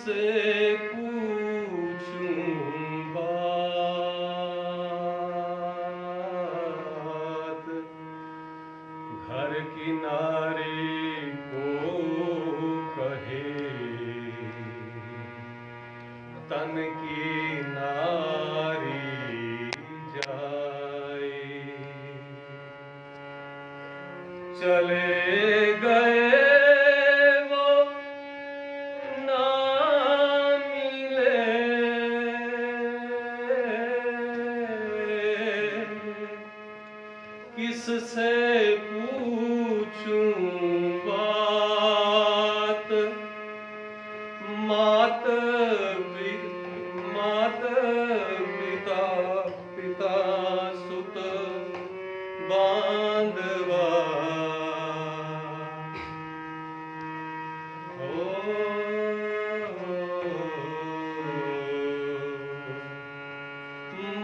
किससे पूछूं बात, घर किनारे को कहे तन की नारी जाए। चले गए वो ना मिले, किससे पूछूं बात, मात पिता पिता सुत बांधवा।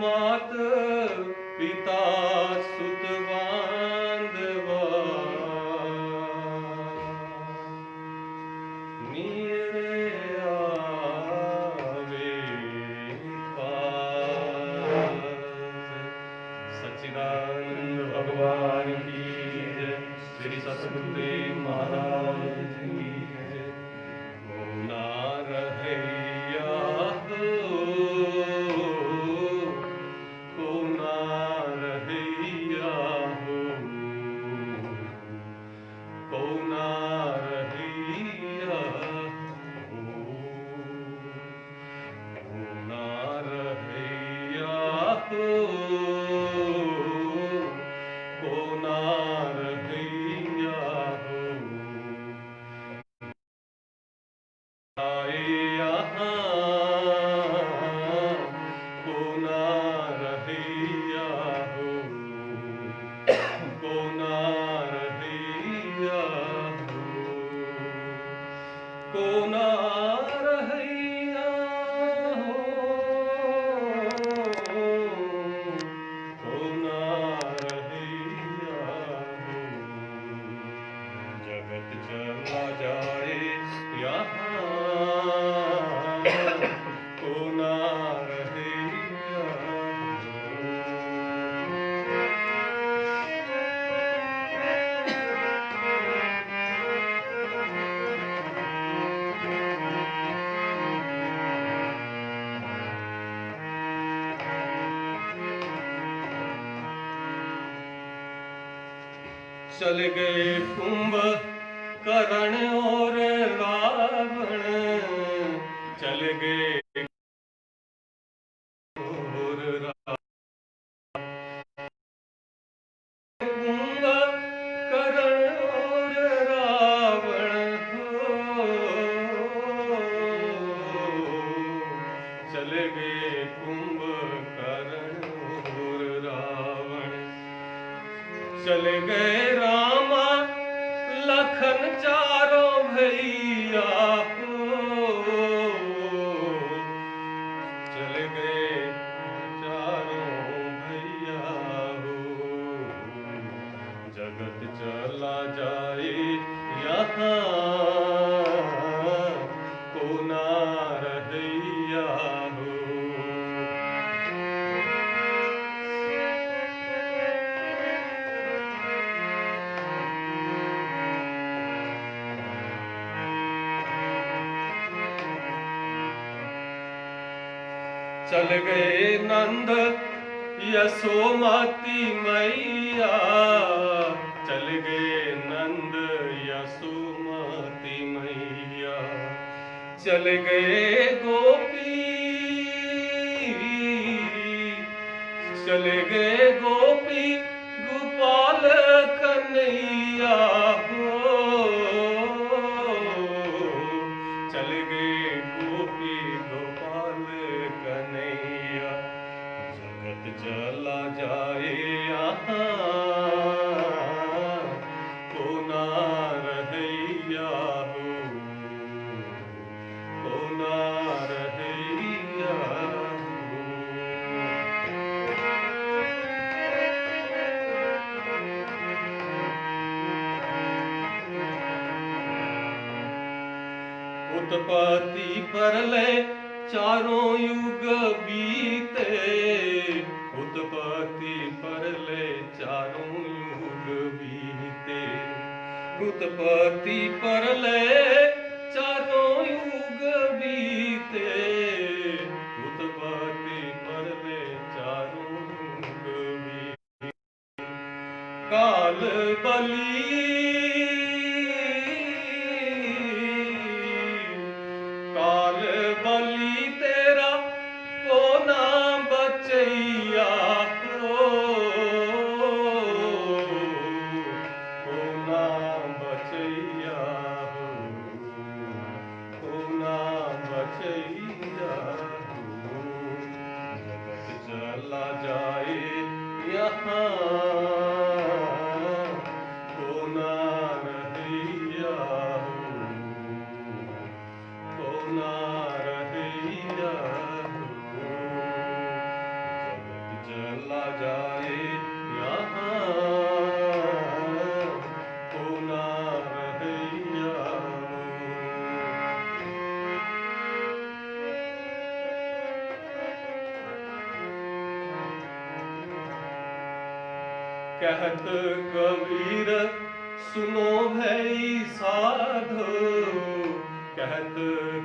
मात पिता सुत बांधवा, मेरे आवे पास। सच्चिदानंद भगवान की जय, श्री सतगुरुदेव महाराज की जय। ना रहैया हो, को ना रहैया हो, को ना रहैया हो, को ना रहैया हो, को ना रहैया हो। आए यहाँ को ना रहैया हो, को ना रहैया हो, को ना रहैया हो, को ना रहैया हो। जगत चला जाए यहाँ को ना रहैया हो। चल गए कुंभकर्ण और रावण, चल गए और कुंभकर्ण और रावण हो, चल गए कुंभकर्ण और रावण। चल गए रामा लखन चारों भैया हो, चल गए चारों भैया हो। जगत चला जाए यहाँ को ना रहैया हो। चल गए नंद यशोमती मैया, चल गए नंद यशोमती मैया। चल गए गोपी, चल गए गोपी गोपाल कन्हैया हो, चल गए गोपी गोपाल कन्हैया। जगत चला जाए यहाँ को ना रहैया हो, को ना रहैया हो। उत्पत्ति प्रलय चारों युग बीते, उत्पत्ति प्रलय चारों युग बीते, उत्पत्ति प्रलय चारों युग बीते, उत्पत्ति प्रलय चारों युग बीते। काल बली काल बली तेरा को ना बचैया हो, को ना बचैया हो, को ना बचैया हो। जगत चला जाए यहाँ को ना रहिया हो, को ना रहिया हो। जगत चला जाए यहाँ को ना रहिया हो। कहत कबीर सुनो भई साधो, कहत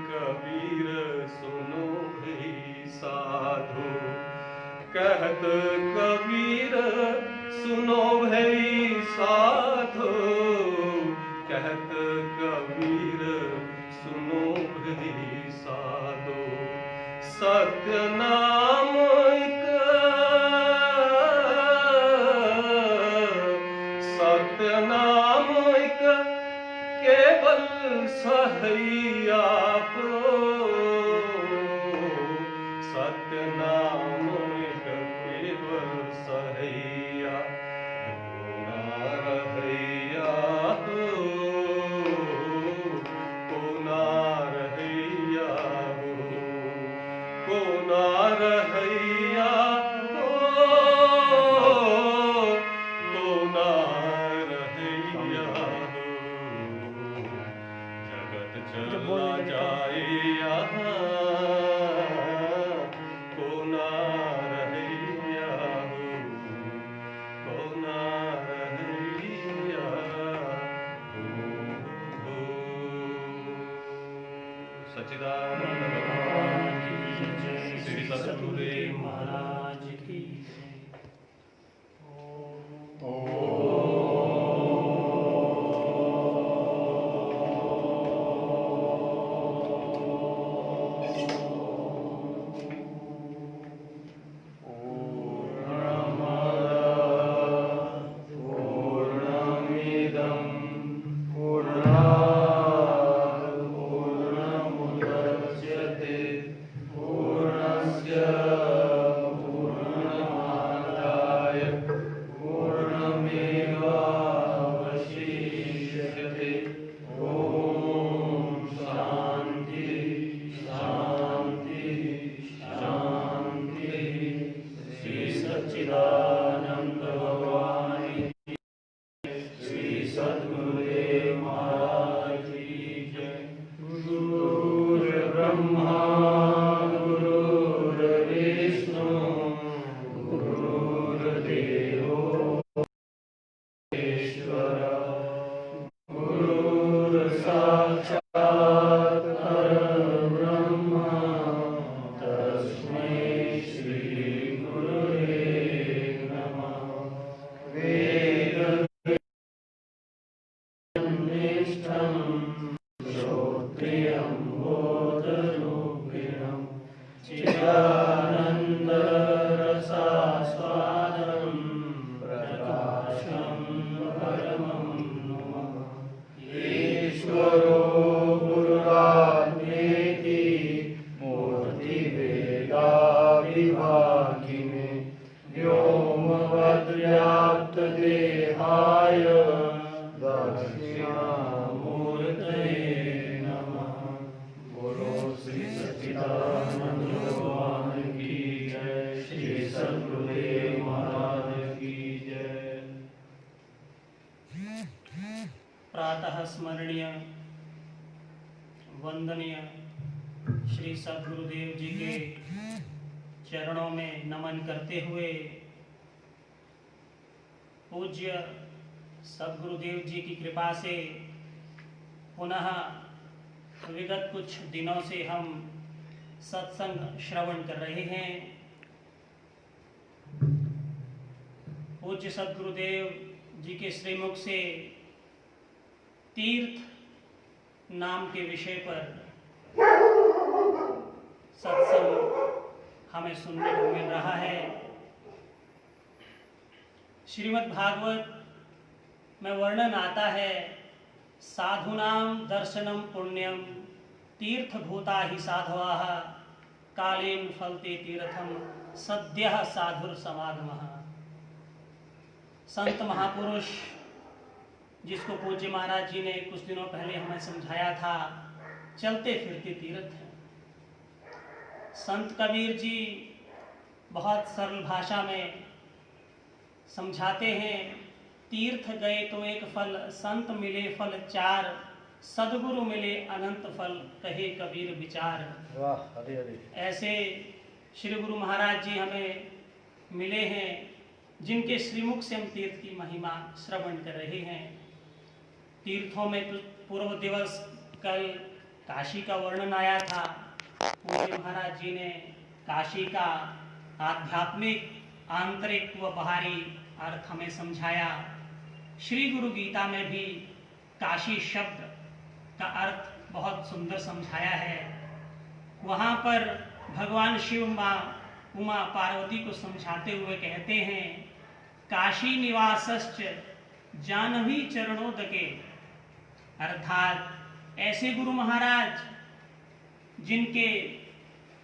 कबीर सुनो भई साधो, कहत कबीर सुनो भई साधो, कहत कबीर सुनो भई साधो। सत्य नाम सत्य नाम एक केवल सहैया हो, सत्य नाम एक केवल सहैया को ना रहैया हो, को ना रहैया हो, को ना रहैया हो, को ना रहैया हो। जगत चला जाए यहाँ को ना रहैया हो, को ना रहैया हो। सच्चिदानंद भगवान की जय, श्री सद्गुरुदेव महाराज की प्रातः स्मरणीय वंदनीय श्री सद्गुरुदेव जी के चरणों में नमन करते हुए पूज्य सद्गुरुदेव जी की कृपा से पुनः विगत कुछ दिनों से हम सत्संग श्रवण कर रहे हैं। पूज्य सद्गुरुदेव जी के श्रीमुख से तीर्थ नाम के विषय पर सत्संग हमें सुनने को मिल रहा है। श्रीमद् भागवत में वर्णन आता है, साधूनां दर्शनम पुण्यम तीर्थभूता ही साधवाः कालेन फलते तीर्थम सद्यः साधुर समागमः। संत महापुरुष जिसको पूज्य महाराज जी ने कुछ दिनों पहले हमें समझाया था, चलते फिरते तीर्थ हैं। संत कबीर जी बहुत सरल भाषा में समझाते हैं, तीर्थ गए तो एक फल, संत मिले फल चार, सद्गुरु मिले अनंत फल, कहे कबीर विचार। वाह, हरे हरे। ऐसे श्री गुरु महाराज जी हमें मिले हैं, जिनके श्रीमुख से हम तीर्थ की महिमा श्रवण कर रहे हैं। तीर्थों में पूर्व दिवस कल काशी का वर्णन आया था। पूज्य महाराज जी ने काशी का आध्यात्मिक, आंतरिक व बाहरी अर्थ हमें समझाया। श्री गुरु गीता में भी काशी शब्द का अर्थ बहुत सुंदर समझाया है। वहाँ पर भगवान शिव माँ उमा पार्वती को समझाते हुए कहते हैं, काशी निवासश्च जानवी चरणोदके, अर्थात ऐसे गुरु महाराज जिनके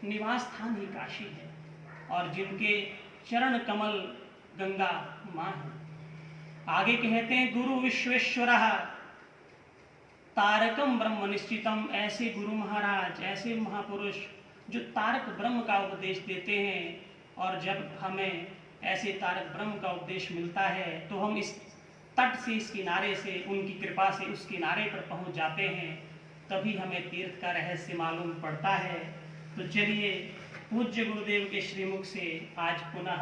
निवास स्थान ही काशी है और जिनके चरण कमल गंगा माँ है। आगे कहते हैं, गुरु विश्वेश्वरः तारकम ब्रह्म निश्चितम। ऐसे गुरु महाराज, ऐसे महापुरुष जो तारक ब्रह्म का उपदेश देते हैं, और जब हमें ऐसे तारक ब्रह्म का उपदेश मिलता है तो हम इस तट से, इस किनारे से, उनकी कृपा से उस किनारे पर पहुंच जाते हैं, तभी हमें तीर्थ का रहस्य मालूम पड़ता है। तो चलिए पूज्य गुरुदेव के श्रीमुख से आज पुनः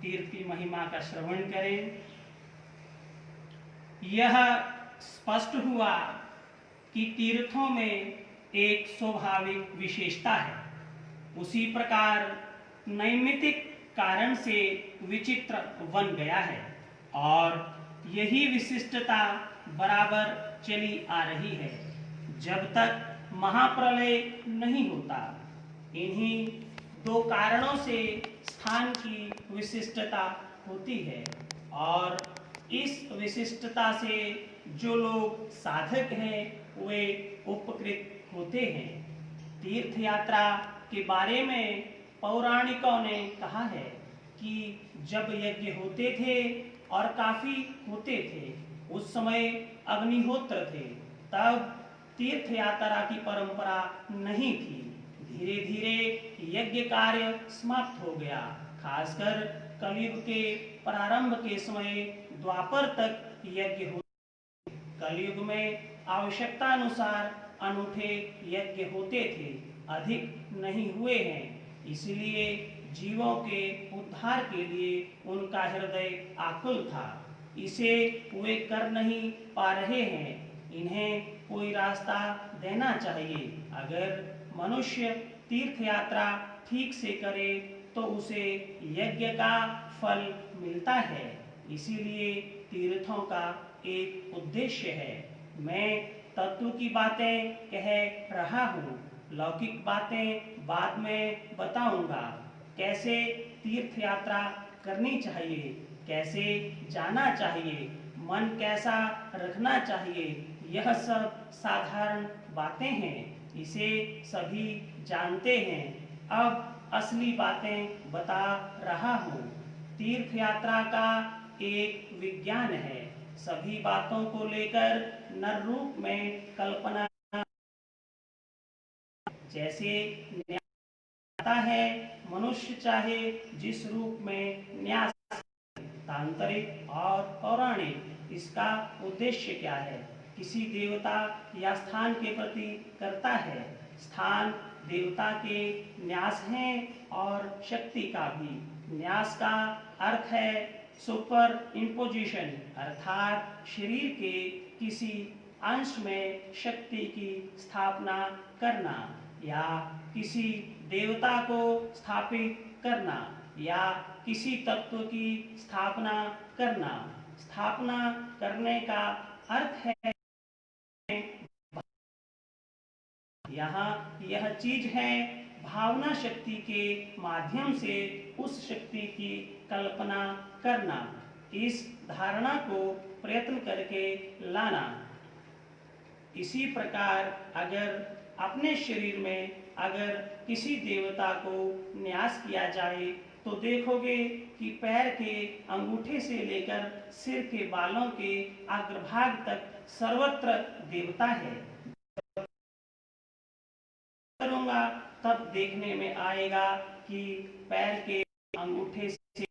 तीर्थ की महिमा का श्रवण करें। यह स्पष्ट हुआ कि तीर्थों में एक स्वाभाविक विशेषता है, उसी प्रकार नैमित्तिक कारण से विचित्र बन गया है, और यही विशिष्टता बराबर चली आ रही है जब तक महाप्रलय नहीं होता। इन्हीं दो कारणों से स्थान की विशिष्टता होती है, और इस विशिष्टता से जो लोग साधक हैं वे उपकृत होते हैं। तीर्थ यात्रा के बारे में पौराणिकों ने कहा है कि जब यज्ञ होते थे और काफी होते थे, उस समय अग्निहोत्र थे, तब तीर्थ यात्रा की परंपरा नहीं थी। धीरे धीरे यज्ञ कार्य समाप्त हो गया। खासकर कलयुग के प्रारंभ के समय द्वापर तक यज्ञ होते। कलयुग में आवश्यकता अनुसार अनूठे यज्ञ होते थे, अधिक नहीं हुए हैं। इसलिए जीवों के उद्धार के लिए उनका हृदय आकुल था। इसे वे कर नहीं पा रहे हैं। इन्हें कोई रास्ता देना चाहिए। अगर मनुष्य तीर्थ यात्रा ठीक से करे तो उसे यज्ञ का फल मिलता है। इसीलिए तीर्थों का एक उद्देश्य है। मैं तत्व की बातें कह रहा हूँ, लौकिक बातें बाद में बताऊंगा। कैसे तीर्थ यात्रा करनी चाहिए, कैसे जाना चाहिए, मन कैसा रखना चाहिए, यह सब साधारण बातें हैं, इसे सभी जानते हैं। अब असली बातें बता रहा हूँ। तीर्थ यात्रा का एक विज्ञान है। सभी बातों को लेकर नर रूप में कल्पना, जैसे आता है, मनुष्य चाहे जिस रूप में न्यास, तांत्रिक और पौराणिक, इसका उद्देश्य क्या है किसी देवता या स्थान के प्रति करता है। स्थान देवता के न्यास हैं और शक्ति का भी। न्यास का अर्थ है सुपर इम्पोजिशन, अर्थात शरीर के किसी अंश में शक्ति की स्थापना करना या किसी देवता को स्थापित करना या किसी तत्व की स्थापना करना। स्थापना करने का अर्थ है यहाँ यह चीज है भावना शक्ति के माध्यम से उस शक्ति की कल्पना करना, इस धारणा को प्रयत्न करके लाना। इसी प्रकार अगर अपने शरीर में अगर किसी देवता को न्यास किया जाए तो देखोगे कि पैर के अंगूठे से लेकर सिर के बालों के अग्रभाग तक सर्वत्र देवता है। करूंगा तब देखने में आएगा कि पैर के अंगूठे से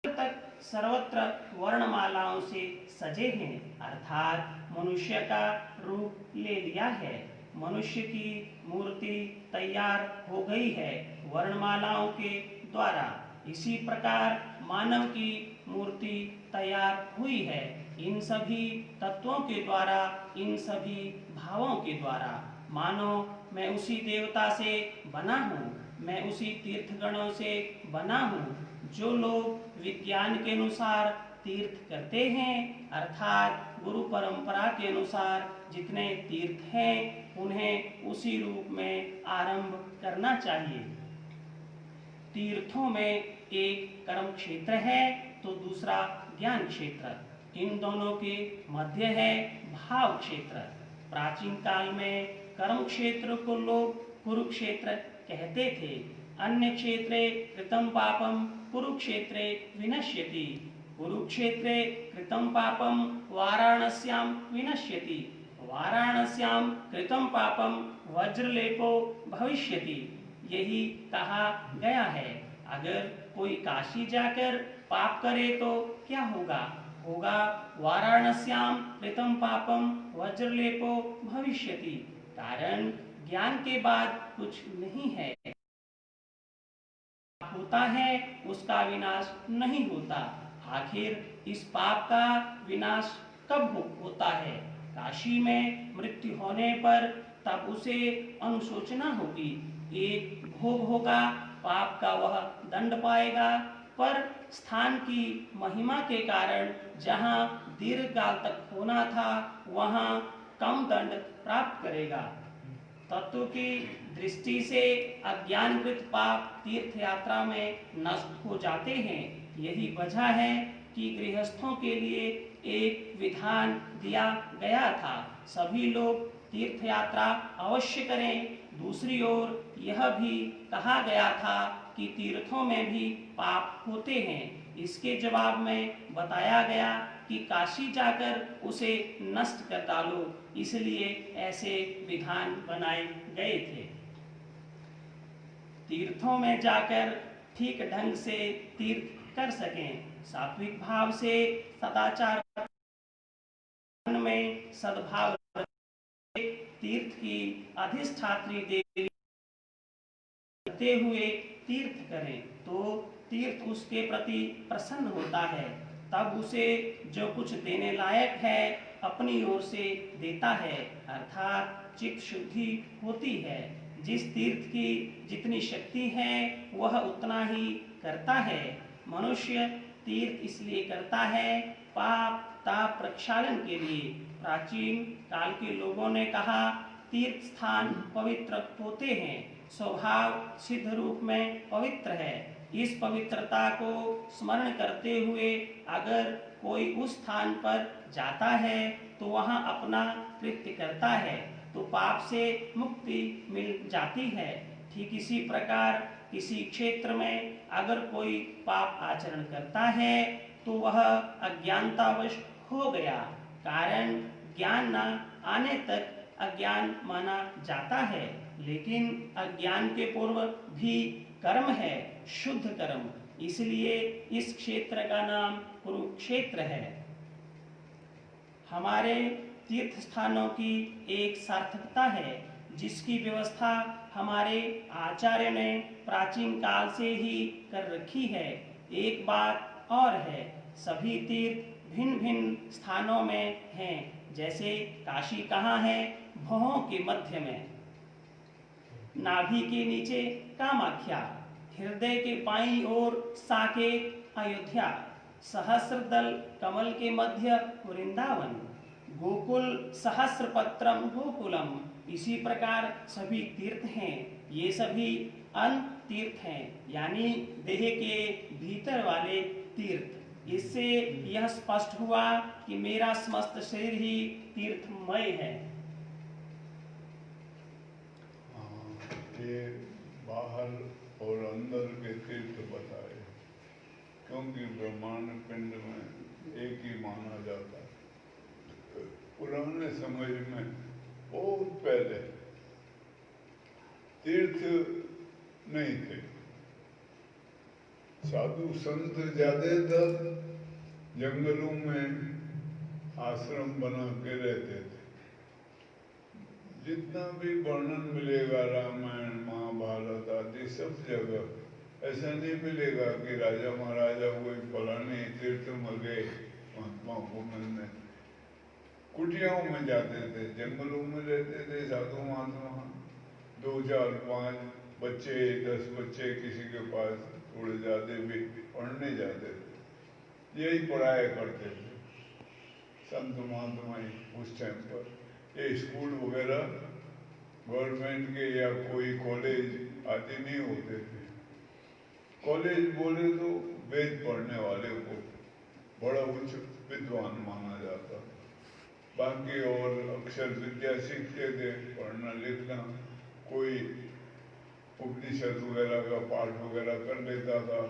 तक सर्वत्र वर्णमालाओं से सजे हैं, अर्थात मनुष्य का रूप ले लिया है। मनुष्य की मूर्ति तैयार हो गई है वर्णमालाओं के द्वारा। इसी प्रकार मानव की मूर्ति तैयार हुई है इन सभी तत्वों के द्वारा, इन सभी भावों के द्वारा। मानो मैं उसी देवता से बना हूँ, मैं उसी तीर्थगणों से बना हूँ। जो लोग विज्ञान के अनुसार तीर्थ करते हैं, अर्थात गुरु परंपरा के अनुसार जितने तीर्थ हैं उन्हें उसी रूप में आरंभ करना चाहिए। तीर्थों में एक कर्म क्षेत्र है तो दूसरा ज्ञान क्षेत्र, इन दोनों के मध्य है भाव क्षेत्र। प्राचीन काल में कर्म क्षेत्र को लोग कुरुक्षेत्र कहते थे। अन्य क्षेत्रे कृतं पापम कुरुक्षेत्रे विनश्यति, कुरुक्षेत्रे कृतं पापम वाराणस्यां विनश्यति, वाराणस्यां कृतं पापम वज्रलेपो भविष्यति। यही कहा गया है। अगर कोई काशी जाकर पाप करे तो क्या होगा? होगा वाराणस्यां कृतं पापम वज्रलेपो भविष्यति। कारण ज्ञान के बाद कुछ नहीं है, होता है उसका विनाश नहीं होता। आखिर इस पाप का विनाश कब होता है? काशी में मृत्यु होने पर तब उसे अनुशोचना होगी, एक भोग होगा, पाप का वह दंड पाएगा। पर स्थान की महिमा के कारण जहाँ दीर्घकाल तक होना था वहाँ कम दंड प्राप्त करेगा। तत्व की दृष्टि से अज्ञानकृत पाप तीर्थ यात्रा में नष्ट हो जाते हैं। यही वजह है कि गृहस्थों के लिए एक विधान दिया गया था, सभी लोग तीर्थ यात्रा अवश्य करें। दूसरी ओर यह भी कहा गया था कि तीर्थों में भी पाप होते हैं। इसके जवाब में बताया गया कि काशी जाकर उसे नष्ट कर डालो, इसलिए ऐसे विधान बनाए गए थे। तीर्थों में जाकर ठीक ढंग से तीर्थ कर सकें, सात्विक भाव से सदाचार में सद्भाव तीर्थ की अधिष्ठात्री देवी करते हुए तीर्थ करें तो तीर्थ उसके प्रति प्रसन्न होता है। तब उसे जो कुछ देने लायक है अपनी ओर से देता है, अर्थात चित्त शुद्धि होती है। जिस तीर्थ की जितनी शक्ति है वह उतना ही करता है। मनुष्य तीर्थ इसलिए करता है पाप ताप प्रक्षालन के लिए। प्राचीन काल के लोगों ने कहा तीर्थ स्थान पवित्र होते हैं, स्वभाव सिद्ध रूप में पवित्र है। इस पवित्रता को स्मरण करते हुए अगर कोई उस स्थान पर जाता है तो वहाँ अपना कृत्य करता है तो पाप से मुक्ति मिल जाती है। ठीक इसी प्रकार किसी क्षेत्र में अगर कोई पाप आचरण करता है तो वह अज्ञानतावश हो गया, कारण ज्ञान न आने तक अज्ञान माना जाता है। लेकिन अज्ञान के पूर्व भी कर्म है, शुद्ध कर्म, इसलिए इस क्षेत्र का नाम कुरुक्षेत्र है। हमारे तीर्थ स्थानों की एक सार्थकता है जिसकी व्यवस्था हमारे आचार्य ने प्राचीन काल से ही कर रखी है। एक बात और है, सभी तीर्थ भिन्न भिन्न स्थानों में हैं। जैसे काशी कहाँ है? भौहों के मध्य में, नाभि के नीचे कामाख्या, हृदय के बाईं ओर साकेत अयोध्या, सहस्र दल कमल के मध्य वृंदावन, गोकुल सहस्रपत्रम गोकुलम। इसी प्रकार सभी तीर्थ हैं। ये सभी अन तीर्थ हैं, यानी देह के भीतर वाले तीर्थ। इससे यह स्पष्ट हुआ कि मेरा समस्त शरीर ही तीर्थमय है। ये बाहर और अंदर के तीर्थ बताए, क्योंकि ब्रह्मांड पिंड में एक ही माना जाता है। पुराने समय में बहुत पहले तीर्थ नहीं थे, साधु संत ज्यादातर जंगलों में आश्रम बना के रहते थे। जितना भी वर्णन मिलेगा रामायण महाभारत आदि सब जगह ऐसा नहीं मिलेगा कि राजा महाराजा कोई फलाने तीर्थ में गए महात्मा को मिलने। कुटियाओं में जाते थे, जंगलों में रहते थे साधु महात्मा, 2 4 5 बच्चे 10 बच्चे किसी के पास, थोड़े ज्यादा भी पढ़ने जाते थे। यही पढ़ाया करते थे संत महात्मा उस टाइम पर। ये स्कूल वगैरह गवर्नमेंट के या कोई कॉलेज आदि नहीं होते थे। कॉलेज बोले तो वेद पढ़ने वाले को बड़ा उच्च विद्वान माना जाता। बाकी और अक्षर विद्या सीखते थे, पढ़ना लिखना, कोई उपनिषद वगैरह का पाठ वगैरह कर लेता था।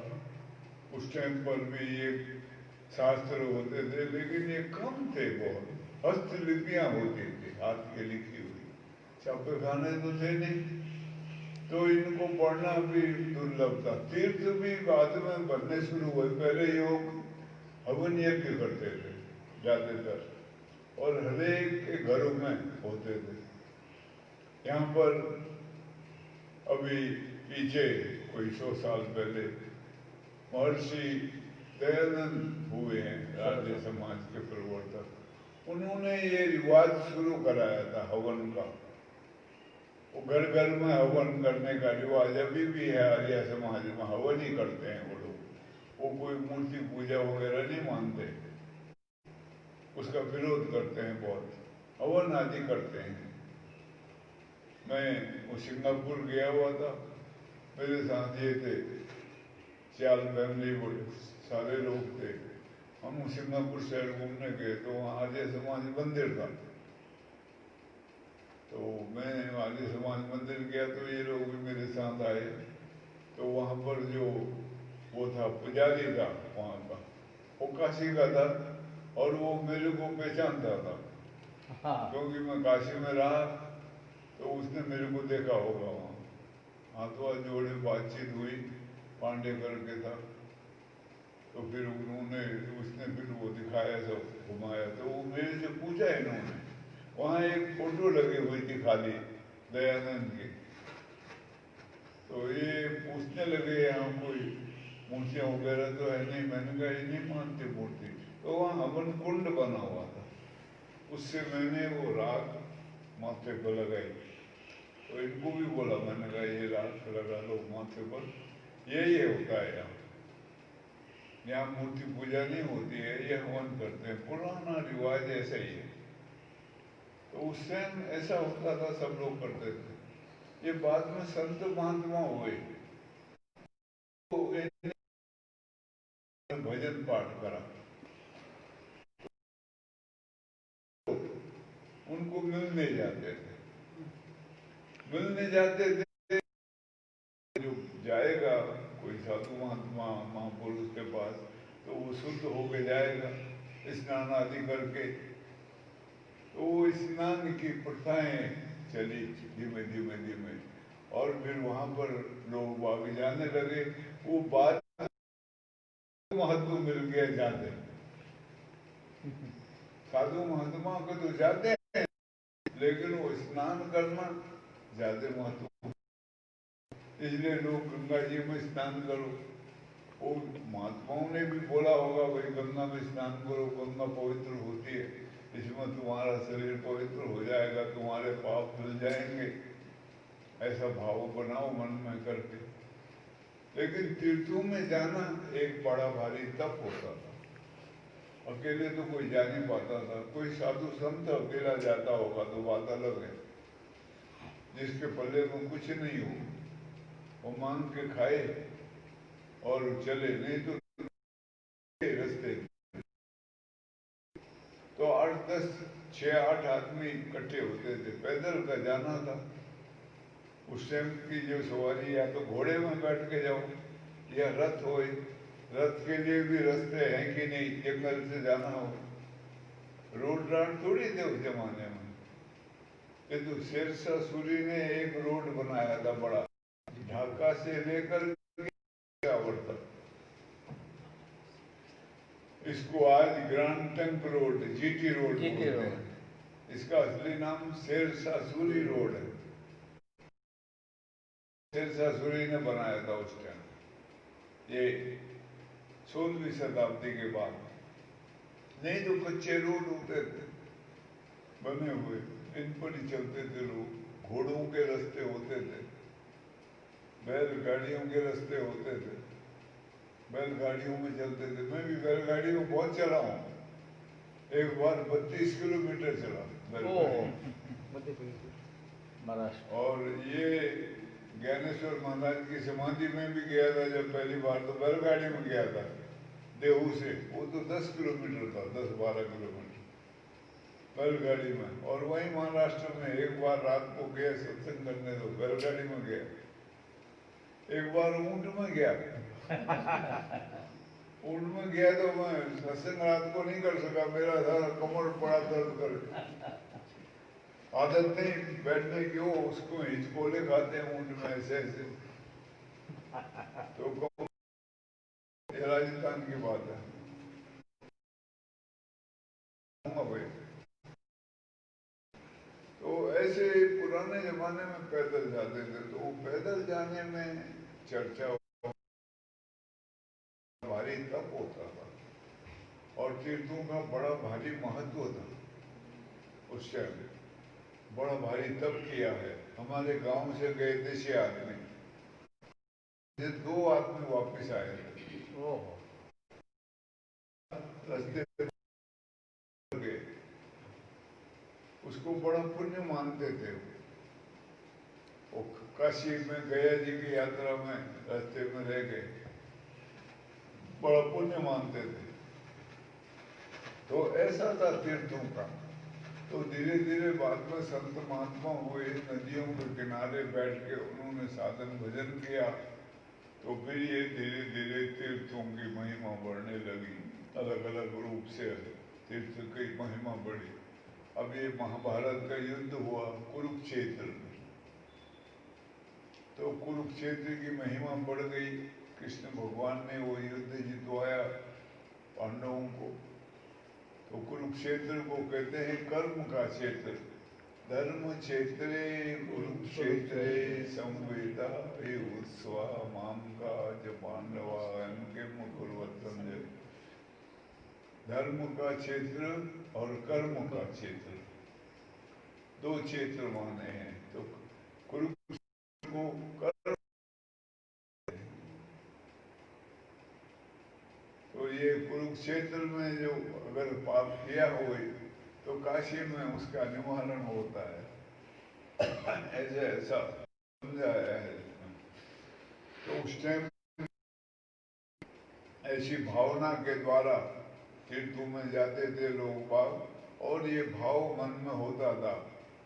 उस टाइम पर भी ये शास्त्र होते थे, लेकिन ये कम थे बहुत। हस्तलिपियां होती थी, हाथ की लिखी हुई, छापे खाने तो थे नहीं, तो इनको पढ़ना भी दुर्लभ था। तीर्थ भी बाद में बनने शुरू हुए। पहले योग हवन यज्ञ करते थे ज्यादातर, और हरेक के घरों में होते थे। यहाँ पर अभी पीछे कोई 100 साल पहले महर्षि दयानंद हुए हैं, राज्य समाज के प्रवर्तक। उन्होंने ये रिवाज शुरू कराया था हवन का। वो घर घर में हवन करने का रिवाज अभी भी है। आर्य समाज में हवन ही करते हैं वो लोग। वो कोई मूर्ति पूजा वगैरह नहीं मानते, उसका विरोध करते हैं बहुत, हवन आदि करते हैं। मैं वो सिंगापुर गया हुआ था, मेरे साथ ये थे 4 फैमिली, सारे लोग थे। हम सिंगापुर शहर घूमने गए तो वहाँ आर्य समाज मंदिर था। तो मैं आर्य समाज मंदिर गया तो ये लोग भी मेरे साथ आए। तो वहाँ पर जो वो था पुजारी था वहाँ का, वो काशी का था, और वो मेरे को पहचानता था। क्योंकि मैं काशी में रहा, तो उसने मेरे को देखा होगा वहाँ। हाथों हाथ जोड़े बातचीत हुई, पांडे करके था। तो फिर उसने फिर वो दिखाया, सब घुमाया। तो वो मेरे से पूछा इन्होंने, वहाँ एक फोटो लगी हुई थी खाली दयानंद की। तो ये पूछने लगे यहाँ कोई मूर्तियाँ वगैरह तो है नहीं। मैंने कहा ये नहीं मानते मूर्ति। तो वहाँ हवन कुंड बना हुआ था, उससे मैंने वो राख माथे पर लगाई। तो इनको भी बोला, मैंने कहा ये राख लगा लो माथे पर, यही होता है यहाँ। यहाँ मूर्ति पूजा नहीं होती है, ये हवन करते हैं। पुराना रिवाज ऐसा ही है। तो उस टाइम ऐसा होता था, सब लोग करते थे। ये बाद में संत महात्मा हुए तो भजन पाठ करा, तो उनको मिलने जाते थे। जो जाएगा कोई साधु महात्मा महापुरुष के पास, तो वो शुद्ध होके जाएगा स्नान आदि करके। तो वो स्नान की प्रथाएं चली धीमे धीमे धीमे, और फिर वहां पर लोग बाग जाने लगे। वो बात महत्व मिल गया जाते। साधु महात्मा को तो जाते हैं, लेकिन वो स्नान करना ज्यादा महत्व, इसलिए लोग गंगा जी में स्नान करो। वो महात्माओं ने भी बोला होगा भाई गंगा में स्नान करो, गंगा पवित्र होती है, इसमें तुम्हारा शरीर पवित्र हो जाएगा, तुम्हारे पाप धुल जाएंगे, ऐसा भाव बनाओ मन में करके। लेकिन तीर्थों में जाना एक बड़ा भारी तप होता था, अकेले तो कोई जा नहीं पाता था। कोई साधु संत अकेला जाता होगा तो बात अलग है, जिसके पल्ले में कुछ नहीं हो वो मांग के खाए और चले, नहीं तो रास्ते तो 8-10, 6-8 आदमी इकट्ठे होते थे। पैदल का जाना था उस टाइम की जो सवारी, या तो घोड़े में बैठ के जाओ या रथ हो, रथ के लिए भी रास्ते हैं कि नहीं, जंगल से जाना हो, रोड राड थोड़ी थे उस जमाने में। किंतु शेरशाह सूरी ने एक रोड बनाया था बड़ा, ढाका से लेकर तक। इसको आज grand trunk road, GT road बोलते हैं। इसका असली नाम शेरशाह सूरी रोड है, शेरशाह सूरी ने बनाया था उस टाइम, ये 16वीं शताब्दी के बाद। नहीं तो कच्चे रोड होते थे बने हुए, इन पर ही चलते थे लोग। घोड़ों के रास्ते होते थे, बैलगाड़ियों के रास्ते होते थे, बैलगाड़ियों में चलते थे। मैं भी बैलगाड़ी में बहुत चला हूँ, एक बार 32 किलोमीटर चला महाराष्ट्र। और ये ज्ञानेश्वर महाराज की समाधि में भी गया था जब पहली बार, तो बैलगाड़ी में गया था देहू से, वो तो 10 किलोमीटर था, 10-12 किलोमीटर बैलगाड़ी में। और वहीं महाराष्ट्र में एक बार रात को गया सत्संग करने, तो बैलगाड़ी में गया। एक बार ऊंट में गया ऊंट में गया तो मैं सत्संग रात को नहीं कर सका, मेरा सारा कमर पड़ा दर्द कर, आदत नहीं बैठने की, वो उसको हिचकोले खाते हैं ऊंट में ऐसे ऐसे। तो ये राजस्थान की बात है। तो ऐसे पुराने जमाने में पैदल जाते थे, तो वो पैदल जाने में चर्चा भारी तप होता था और तीर्थों का बड़ा भारी महत्व था। उस टाइम बड़ा भारी तप किया है। हमारे गांव से गए थे 6 आदमी, 2 आदमी वापस आए थे। रास्ते गए, उसको बड़ा पुण्य मानते थे। वो काशी में गया जी की यात्रा में रास्ते में रह गए, बड़ा पुण्य मानते थे। तो ऐसा था तीर्थों का। तो धीरे धीरे बाद में संत महात्मा हुए, नदियों के किनारे बैठ के उन्होंने साधन भजन किया। तो फिर ये धीरे धीरे तीर्थों की महिमा बढ़ने लगी, अलग अलग रूप से तीर्थ की महिमा बढ़ी। अब ये महाभारत का युद्ध हुआ कुरुक्षेत्र में, तो कुरुक्षेत्र की महिमा बढ़ गई। कृष्ण भगवान ने वो युद्ध जितवाया पांडवों को। तो कुरुक्षेत्र को कहते हैं कर्म का क्षेत्र। धर्म क्षेत्रे कुरुक्षेत्रे संवेदा उत्सवा माम का ज पांडवा किम कुर्वन्तम। धर्म का क्षेत्र और कर्म का क्षेत्र, 2 क्षेत्र माने हैं। तो कुरुक्षेत्र को कर्म, तो ये कुरुक्षेत्र में जो अगर पाप किया हो तो काशी में उसका निवारण होता है, ऐसा समझाया है। तो उस टाइम ऐसी भावना के द्वारा तीर्थों में जाते थे लोग बाग, और ये भाव मन में होता था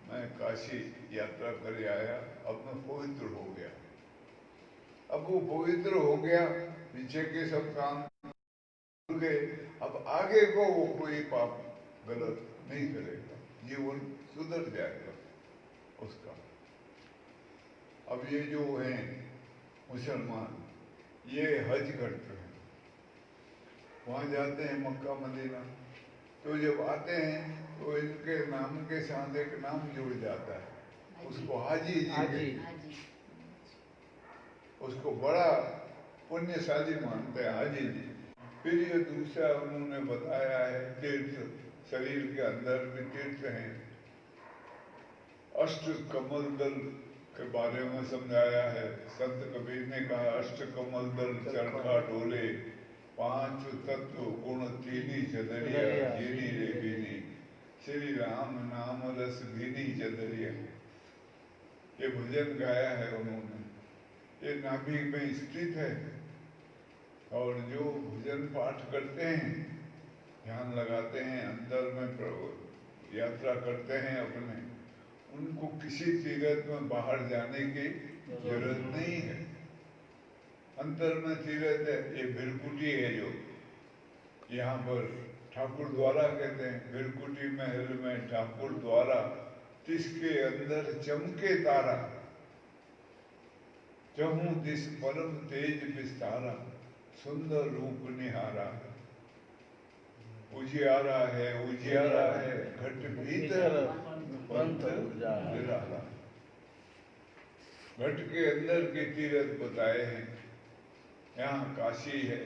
मैं काशी यात्रा कर आया, अब मैं पवित्र हो गया। अब वो पवित्र हो गया, पीछे के सब काम गए, अब आगे को वो कोई पाप गलत नहीं करेगा, जीवन सुधर जाएगा उसका। अब ये जो हैं मुसलमान, ये हज करते हैं, वहां जाते हैं मक्का मदीना, तो जब आते हैं तो इनके नाम के साथ एक नाम जुड़ जाता है, उसको हाजी जी कहते हैं। उसको बड़ा पुण्यशाली मानते हैं हाजी जी। फिर ये दूसरा उन्होंने बताया है तीर्थ, शरीर के अंदर भी तीर्थ हैं। अष्ट कमल दल के बारे में समझाया है। संत कबीर ने कहा अष्ट कमल दल चरखा डोले, पांच तत्व गुण तीनी चदरिया, जीनी रे बीनी, श्री राम नाम रस भीनी चदरिया। ये भजन गाया है उन्होंने। ये नाभि में स्थित है और जो भजन पाठ करते हैं, ध्यान लगाते हैं, अंदर में यात्रा करते हैं अपने, उनको किसी तीर्थ में बाहर जाने की जरूरत नहीं है। अंतर में तीर्थ है। ये भिरकुटी है जो यहाँ पर ठाकुर द्वारा कहते हैं, भिरकुटी महल में ठाकुर द्वारा, तिसके अंदर चमके तारा, चहु दिस परम तेज विस्तारा, सुंदर रूप निहारा। उजियारा है, उजियारा है, घट भीतर पंथ निराला। घट के अंदर के तीर्थ बताए हैं। यहाँ काशी है,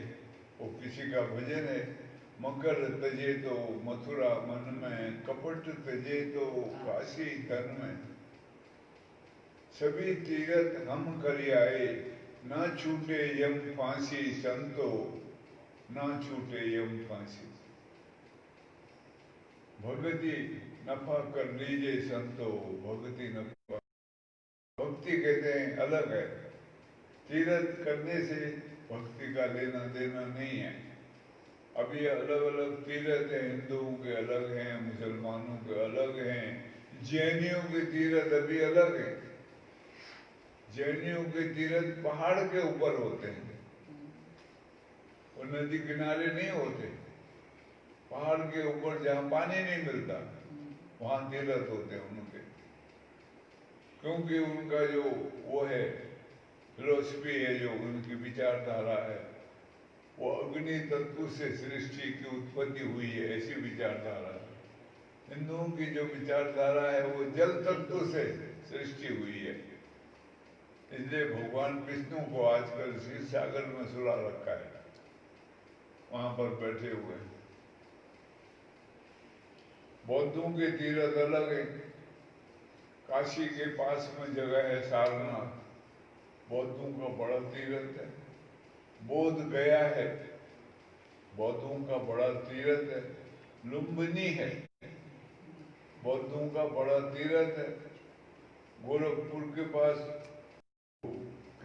वो किसी का भजन है। मकर तजे तो मथुरा मन में, कपट तजे तो काशी तन में। सभी तीर्थ हम कर आए, ना छूटे यम फांसी संतो, ना छूटे यम फांसी। भक्ति नफा कर लीजिए संतो, भक्ति नफा। भक्ति कहते हैं अलग है, तीर्थ करने से भक्ति का लेना देना नहीं है। अब ये अलग अलग तीर्थ हैं, हिंदुओं के अलग हैं, मुसलमानों के अलग हैं, जैनियों के तीर्थ अभी अलग हैं। जैनियों के तीर्थ पहाड़ के ऊपर होते हैं, वो नदी किनारे नहीं होते। पहाड़ के ऊपर जहाँ पानी नहीं मिलता वहां तीर्थ होते हैं उनके, क्योंकि उनका जो वो है फिलोसफी है, जो उनकी विचारधारा है, वो अग्नि तत्व से सृष्टि की उत्पत्ति हुई है, ऐसी विचारधारा है। हिंदुओं की जो विचारधारा है वो जल तत्व से सृष्टि हुई है। इसलिए भगवान विष्णु को आजकल क्षीर सागर में सुला रखा है, वहां पर बैठे हुए। बौद्धों के तीर्थ अलग है। काशी के पास में जगह है सारनाथ, बौद्धों का बड़ा तीर्थ है। बोध गया है, बौद्धों का बड़ा तीर्थ है। लुम्बिनी है, बौद्धों का बड़ा तीर्थ है। गोरखपुर के पास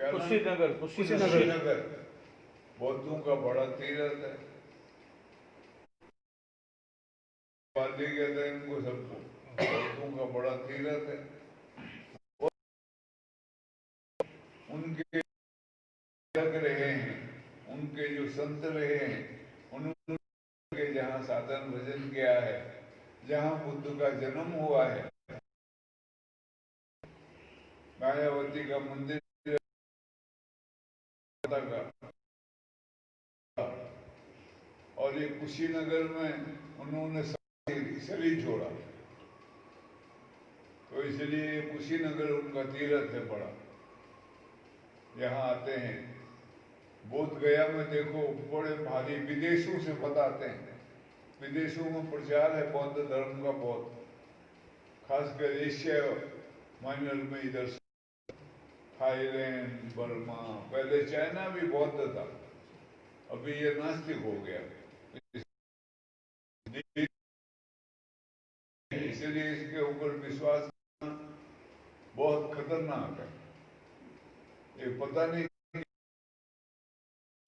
कुशीनगर बौद्धों का बड़ा तीर्थ है। पाली कहते हैं इनको सबको, बौद्धों का बड़ा तीर्थ है। उनके लग रहे हैं, उनके जो संत रहे हैं, उन्होंने जहाँ साधन भजन किया है, जहाँ बुद्ध का जन्म हुआ है, मायावती का मंदिर का, और ये कुशीनगर में उन्होंने शरीर छोड़ा, तो इसलिए कुशीनगर उनका तीर्थ है बड़ा। यहाँ आते हैं। बोध गया में देखो बड़े भारी विदेशों से बताते हैं, विदेशों में प्रचार है बौद्ध धर्म का बहुत, खासकर एशिया माइनर में, इधर थाईलैंड, बर्मा, पहले चाइना भी बौद्ध था, अभी ये नास्तिक हो गया। इसलिए इसके ऊपर विश्वास बहुत खतरनाक है। ये पता नहीं,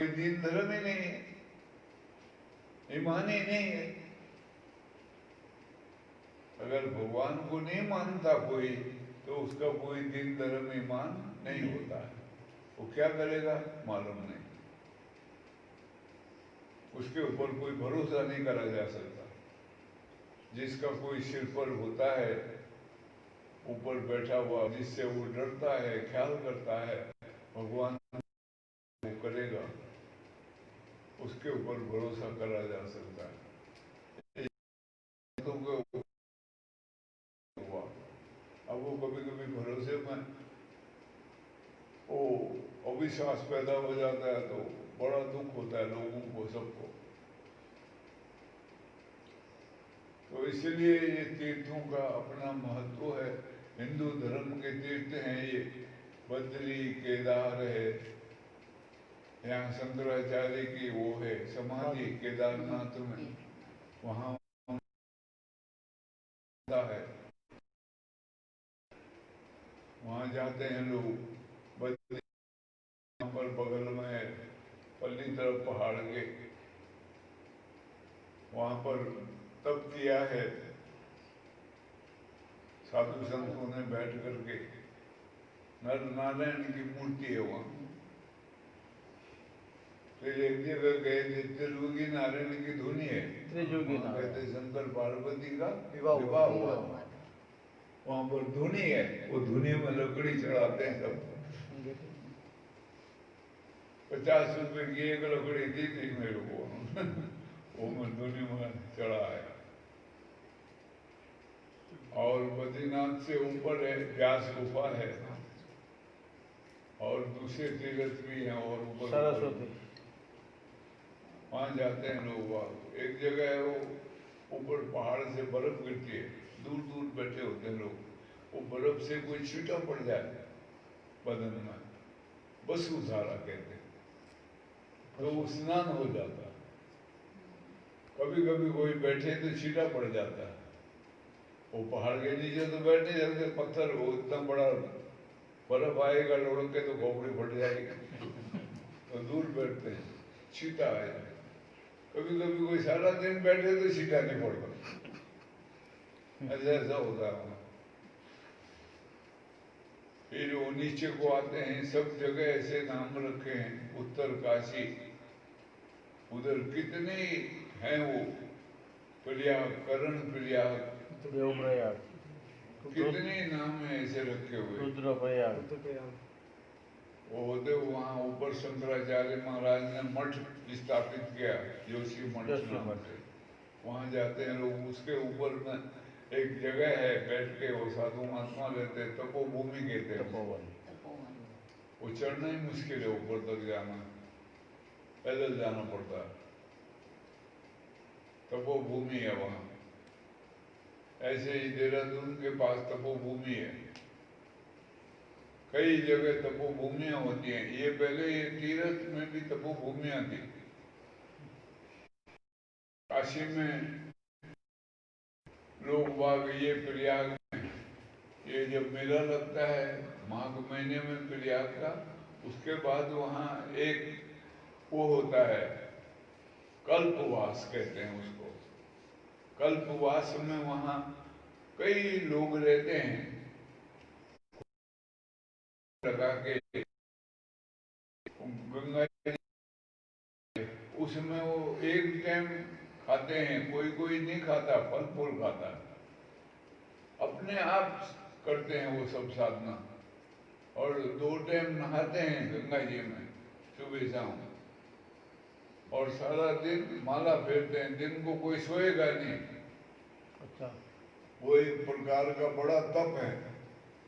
दीन धर्म ही नहीं है, ईमान ही नहीं है। अगर भगवान को नहीं मानता कोई, तो उसका कोई दीन धर्म ईमान नहीं होता है। वो क्या करेगा मालूम नहीं, उसके ऊपर कोई भरोसा नहीं करा जा सकता। जिसका कोई सिर पर होता है, ऊपर बैठा हुआ, जिससे वो डरता है, ख्याल करता है, भगवान वो करेगा, उसके ऊपर भरोसा करा जा सकता है। अब वो कभी कभी भरोसे में वो अविश्वास पैदा हो जाता है तो बड़ा दुख होता है लोगों को, सबको। तो इसलिए ये तीर्थों का अपना महत्व है। हिंदू धर्म के तीर्थ हैं ये, बद्री, केदार है, यहाँ शंकराचार्य की वो है समाधि केदारनाथ में, वहाँ है, वहाँ जाते हैं लोग। बद्री पर बगल में पल्ली तरफ पहाड़ के, वहाँ पर तप किया है साधु संतों ने बैठ करके। नर नारायण की मूर्ति है वहाँ। फिर एक जगह गए थे, त्रियोगी नारायण की धुनी है, कहते शंकर पार्वती का विवाह हुआ, वहाँ पर धुनी है, वो धुनी में लकड़ी चढ़ाते हैं सब। 50 रुपए की एक लकड़ी दी थी मेरे को वो मैं धुनी में चढ़ा है। और बद्रीनाथ से ऊपर है व्यास गुफा है, और दूसरे तीर्थ भी हैं और ऊपर सरस्वती, वहाँ जाते हैं लोग। एक जगह है वो ऊपर पहाड़ से बर्फ गिरती है, दूर दूर बैठे होते हैं लोग, वो बर्फ से कोई छींटा पड़ जाए बदन में, वसुधारा कहते हैं, तो वो स्नान हो जाता है। कभी कभी कोई बैठे तो छींटा पड़ जाता है, वो पहाड़ के नीचे तो बैठ नहीं सकते, पत्थर वो इतना बड़ा बर्फ आएगा लुढ़क के तो खोपड़ी फट जाएगी, तो दूर बैठते हैं, छींटा आए। कभी कभी कोई सारा दिन बैठे तो छींटा नहीं पड़ता, ऐसा होता है। फिर वो नीचे को आते हैं, सब जगह ऐसे नाम रखे हैं, उत्तर काशी, उधर कितने हैं वो, प्रयाग, करण प्रयाग, देवप्रयाग, कितने नाम है ऐसे रखे हुए, रुद्रप्रयाग। वो होते वहाँ ऊपर शंकराचार्य महाराज ने मठ स्थापित किया, जोशी मठ नाम से, वहाँ जाते हैं लोग। उसके ऊपर में एक जगह है, बैठ के वो साधु महात्मा रहते हैं, तपोभूमि कहते हैं, वो चढ़ना ही मुश्किल है, ऊपर तक जाना पैदल जाना पड़ता है, तपोभूमि है वहाँ। ऐसे ही देहरादून के पास तपोभूमि है, कई जगह तपोभूमियां होती हैं। ये पहले ये तीर्थ में भी तपोभूमियां थी। काशी में लोग बाग, ये प्रयाग में, ये जब मेला लगता है माघ महीने में प्रयाग का, उसके बाद वहाँ एक वो होता है, कल्पवास कहते हैं उसको। कल्पवास में वहाँ कई लोग रहते हैं, लगा के गंगा, उसमें वो एक टाइम खाते हैं, कोई कोई नहीं खाता, फल फूल खाता है, अपने आप करते हैं वो सब साधना, और 2 टाइम नहाते हैं गंगा जी में सुबह शाम, और सारा दिन माला फेरते हैं, दिन को कोई सोएगा नहीं। अच्छा, वो एक प्रकार का बड़ा तप है,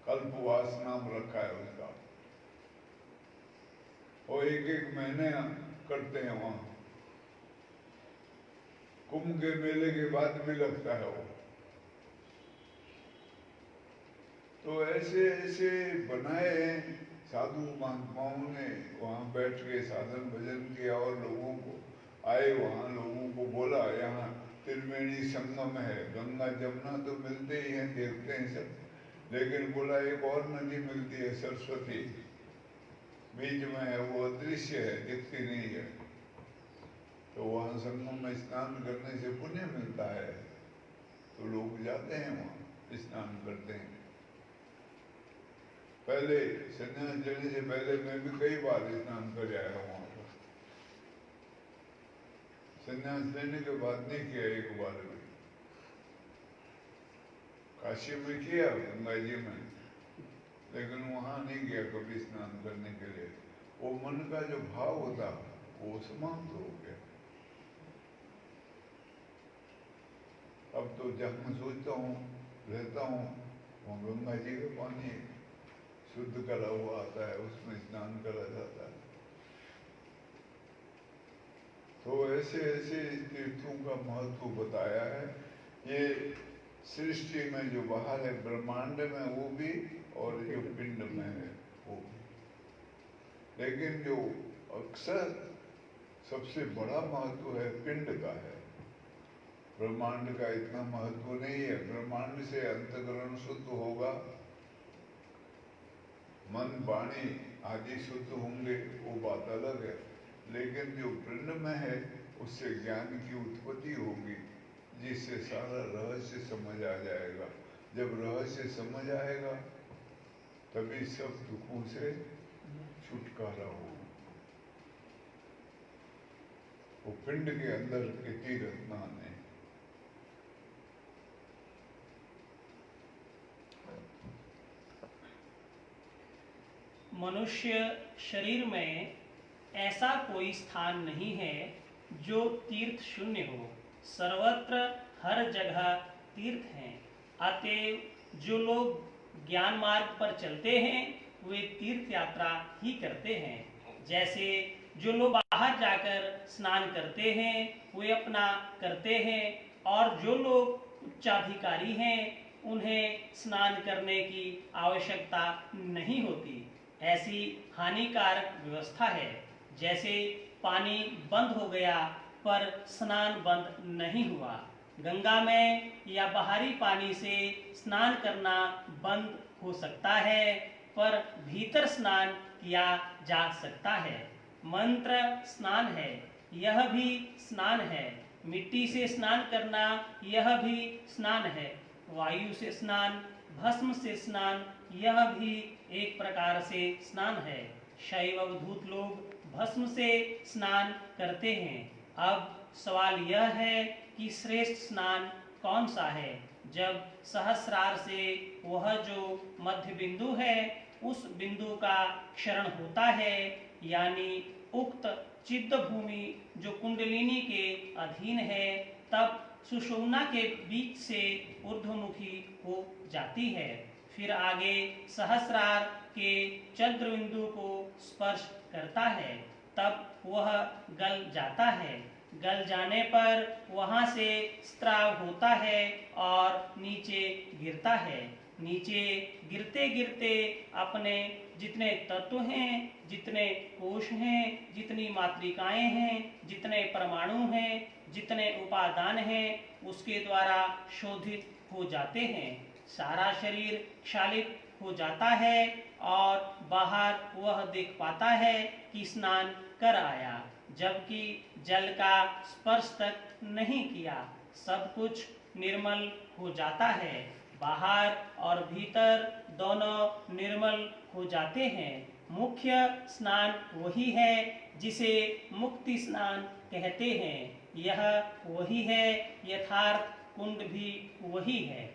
कल्पवास नाम रखा है उसका। वो 1-1 महीने करते हैं वहाँ, कुंभ के मेले के बाद भी लगता है वो। तो ऐसे ऐसे बनाए हैं साधु महात्माओं ने, वहाँ बैठ के साधन भजन किया, और लोगों को आए, वहाँ लोगों को बोला यहाँ त्रिवेणी संगम है, गंगा जमुना तो मिलते ही हैं, देखते हैं सब, लेकिन बोला एक और नदी मिलती है सरस्वती, बीच में है, वो अदृश्य है, दिखती नहीं है, तो वहाँ संगम में स्नान करने से पुण्य मिलता है, तो लोग जाते हैं वहाँ स्नान करते हैं। पहले संन्यास लेने से पहले मैं भी कई बार स्नान कर आया वहाँ पर, संन्यास लेने के बाद नहीं किया एक बार भी। काशी में किया गंगा जी में, लेकिन वहाँ नहीं गया कभी स्नान करने के लिए। वो मन का जो भाव होता वो समाप्त हो गया। अब तो जहाँ सोचता हूँ रहता हूँ वहाँ गंगा जी का पानी शुद्ध करा हुआ आता है, उसमें स्नान करा जाता है। तो ऐसे ऐसे तीर्थों का महत्व बताया है। ये सृष्टि में जो बाहर है ब्रह्मांड में वो भी, और जो पिंड में है वो भी। लेकिन जो अक्सर सबसे बड़ा महत्व है पिंड का है, ब्रह्मांड का इतना महत्व नहीं है। ब्रह्मांड से अंतःकरण शुद्ध होगा, मन वाणी आदि शुद्ध होंगे, वो बात अलग है। लेकिन जो पिंड में है उससे ज्ञान की उत्पत्ति होगी, जिससे सारा रहस्य समझ आ जाएगा। जब रहस्य समझ आएगा तभी सब दुखों से छुटकारा होगा। वो पिंड के अंदर के तीर्थ स्नान है। मनुष्य शरीर में ऐसा कोई स्थान नहीं है जो तीर्थ शून्य हो। सर्वत्र हर जगह तीर्थ हैं। अतएव जो लोग ज्ञान मार्ग पर चलते हैं वे तीर्थ यात्रा ही करते हैं। जैसे जो लोग बाहर जाकर स्नान करते हैं वे अपना करते हैं, और जो लोग उच्चाधिकारी हैं उन्हें स्नान करने की आवश्यकता नहीं होती। ऐसी हानिकारक व्यवस्था है। जैसे पानी बंद हो गया पर स्नान बंद नहीं हुआ। गंगा में या बाहरी पानी से स्नान करना बंद हो सकता है पर भीतर स्नान किया जा सकता है। मंत्र स्नान है, यह भी स्नान है। मिट्टी से स्नान करना, यह भी स्नान है। वायु से स्नान, भस्म से स्नान, यह भी एक प्रकार से स्नान है। शैव अवधूत लोग भस्म से स्नान करते हैं। अब सवाल यह है कि श्रेष्ठ स्नान कौन सा है। जब सहस्रार से वह जो मध्य बिंदु है उस बिंदु का क्षरण होता है, यानी उक्त चित्त भूमि जो कुंडलिनी के अधीन है, तब सुषुम्ना के बीच से ऊर्ध्वमुखी हो जाती है। फिर आगे सहस्रार के चंद्र बिंदु को स्पर्श करता है, तब वह गल जाता है। गल जाने पर वहां से स्त्राव होता है और नीचे गिरता है। नीचे गिरते गिरते अपने जितने तत्व हैं, जितने कोश हैं, जितनी मातृकाएं हैं, जितने परमाणु हैं, जितने उपादान हैं, उसके द्वारा शोधित हो जाते हैं। सारा शरीर क्षालित हो जाता है और बाहर वह देख पाता है कि स्नान कर आया, जबकि जल का स्पर्श तक नहीं किया। सब कुछ निर्मल हो जाता है। बाहर और भीतर दोनों निर्मल हो जाते हैं। मुख्य स्नान वही है जिसे मुक्ति स्नान कहते हैं। यह वही है, यथार्थ कुंड भी वही है।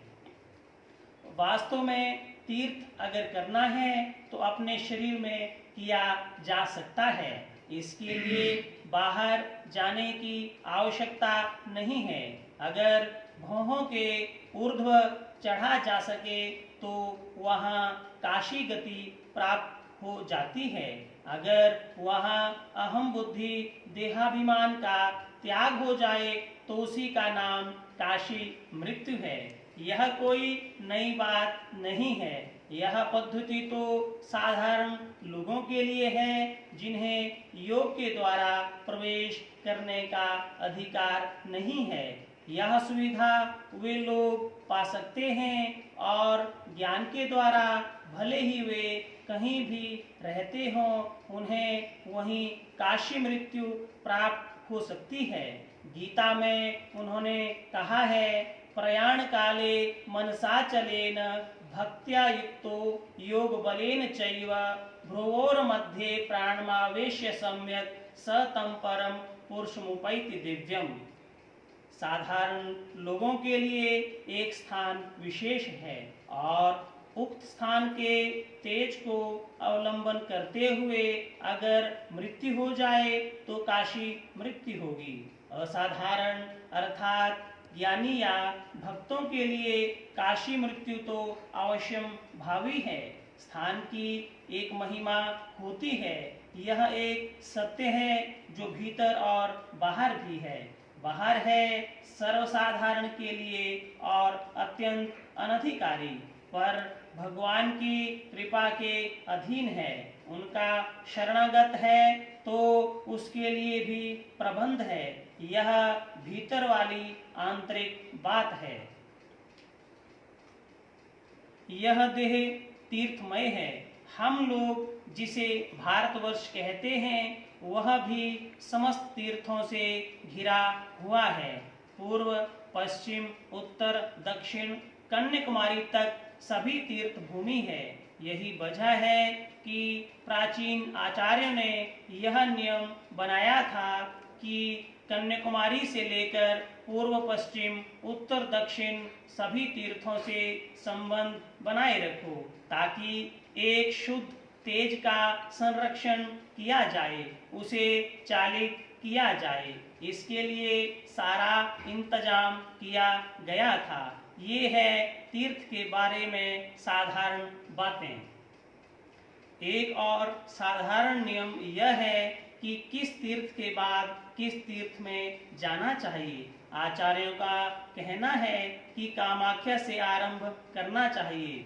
वास्तव में तीर्थ अगर करना है तो अपने शरीर में किया जा सकता है। इसके लिए बाहर जाने की आवश्यकता नहीं है। अगर भौहों के ऊर्ध्व चढ़ा जा सके तो वहाँ काशी गति प्राप्त हो जाती है। अगर वहाँ अहम बुद्धि देहाभिमान का त्याग हो जाए तो उसी का नाम काशी मृत्यु है। यह कोई नई बात नहीं है। यह पद्धति तो साधारण लोगों के लिए है जिन्हें योग के द्वारा प्रवेश करने का अधिकार नहीं है। यह सुविधा वे लोग पा सकते हैं और ज्ञान के द्वारा भले ही वे कहीं भी रहते हों, उन्हें वहीं काशी मृत्यु प्राप्त हो सकती है। गीता में उन्होंने कहा है, प्रयाण काले मनसा चलेन भक्त्या युक्तो योग बलेन चैव भ्रुवोर मध्ये प्राणमावेश्य सम्यक स तम परम पुरुषमुपैति दिव्यम। साधारण लोगों के लिए एक स्थान विशेष है और उक्त स्थान के तेज को अवलंबन करते हुए अगर मृत्यु हो जाए तो काशी मृत्यु होगी। असाधारण अर्थात ज्ञानी या भक्तों के लिए काशी मृत्यु तो अवश्यम भावी है। स्थान की एक महिमा होती है, यह एक सत्य है जो भीतर और बाहर भी है। बाहर है सर्वसाधारण के लिए और अत्यंत अनधिकारी, पर भगवान की कृपा के अधीन है। उनका शरणागत है तो उसके लिए भी प्रबंध है। यह भीतर वाली आंतरिक बात है। यह देह तीर्थमय है। हम लोग जिसे भारतवर्ष कहते हैं वह भी समस्त तीर्थों से घिरा हुआ है। पूर्व, पश्चिम, उत्तर, दक्षिण, कन्याकुमारी तक सभी तीर्थ भूमि है। यही वजह है कि प्राचीन आचार्यों ने यह नियम बनाया था कि कन्याकुमारी से लेकर पूर्व, पश्चिम, उत्तर, दक्षिण सभी तीर्थों से संबंध बनाए रखो, ताकि एक शुद्ध तेज का संरक्षण किया जाए, उसे चालित किया जाए। इसके लिए सारा इंतजाम किया गया था। ये है तीर्थ के बारे में साधारण बातें। एक और साधारण नियम यह है कि किस तीर्थ के बाद किस तीर्थ में जाना चाहिए। आचार्यों का कहना है कि कामाख्या से आरंभ करना चाहिए।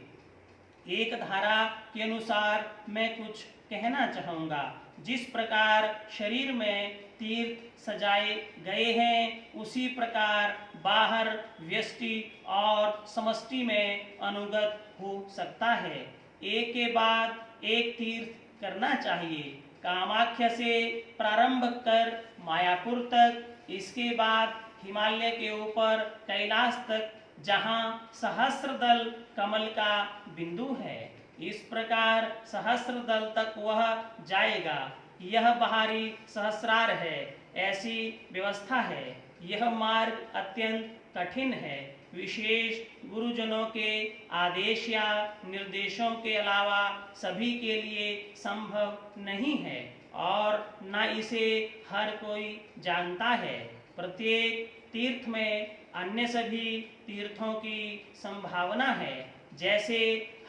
एक धारा के अनुसार मैं कुछ कहना चाहूँगा। जिस प्रकार शरीर में तीर्थ सजाए गए हैं, उसी प्रकार बाहर व्यष्टि और समष्टि में अनुगत हो सकता है। एक के बाद एक तीर्थ करना चाहिए। कामाख्या से प्रारंभ कर मायापुर तक, इसके बाद हिमालय के ऊपर कैलाश तक, जहाँ सहस्रदल कमल का बिंदु है। इस प्रकार सहस्रदल तक वह जाएगा। यह बाहरी सहस्रार है, ऐसी व्यवस्था है। यह मार्ग अत्यंत कठिन है। विशेष गुरुजनों के आदेश या निर्देशों के अलावा सभी के लिए संभव नहीं है और न इसे हर कोई जानता है। प्रत्येक तीर्थ में अन्य सभी तीर्थों की संभावना है। जैसे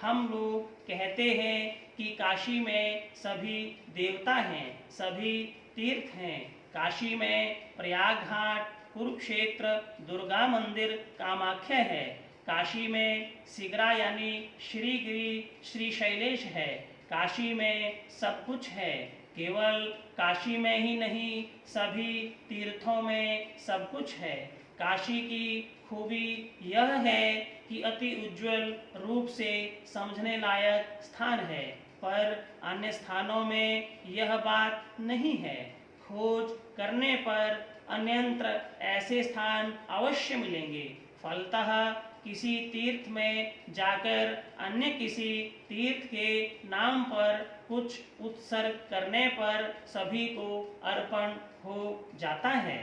हम लोग कहते हैं कि काशी में सभी देवता हैं, सभी तीर्थ हैं। काशी में प्रयाग घाट, कुरुक्षेत्र, दुर्गा मंदिर, कामाख्या है। काशी में सिगरा यानी श्रीगिरी, श्री शैलेश है। काशी में सब कुछ है। केवल काशी में ही नहीं, सभी तीर्थों में सब कुछ है। काशी की खूबी यह है कि अति उज्जवल रूप से समझने लायक स्थान है, पर अन्य स्थानों में यह बात नहीं है। खोज करने पर अन्यत्र ऐसे स्थान अवश्य मिलेंगे। फलतः किसी तीर्थ में जाकर अन्य किसी तीर्थ के नाम पर कुछ उत्सर्ग करने पर सभी को अर्पण हो जाता है।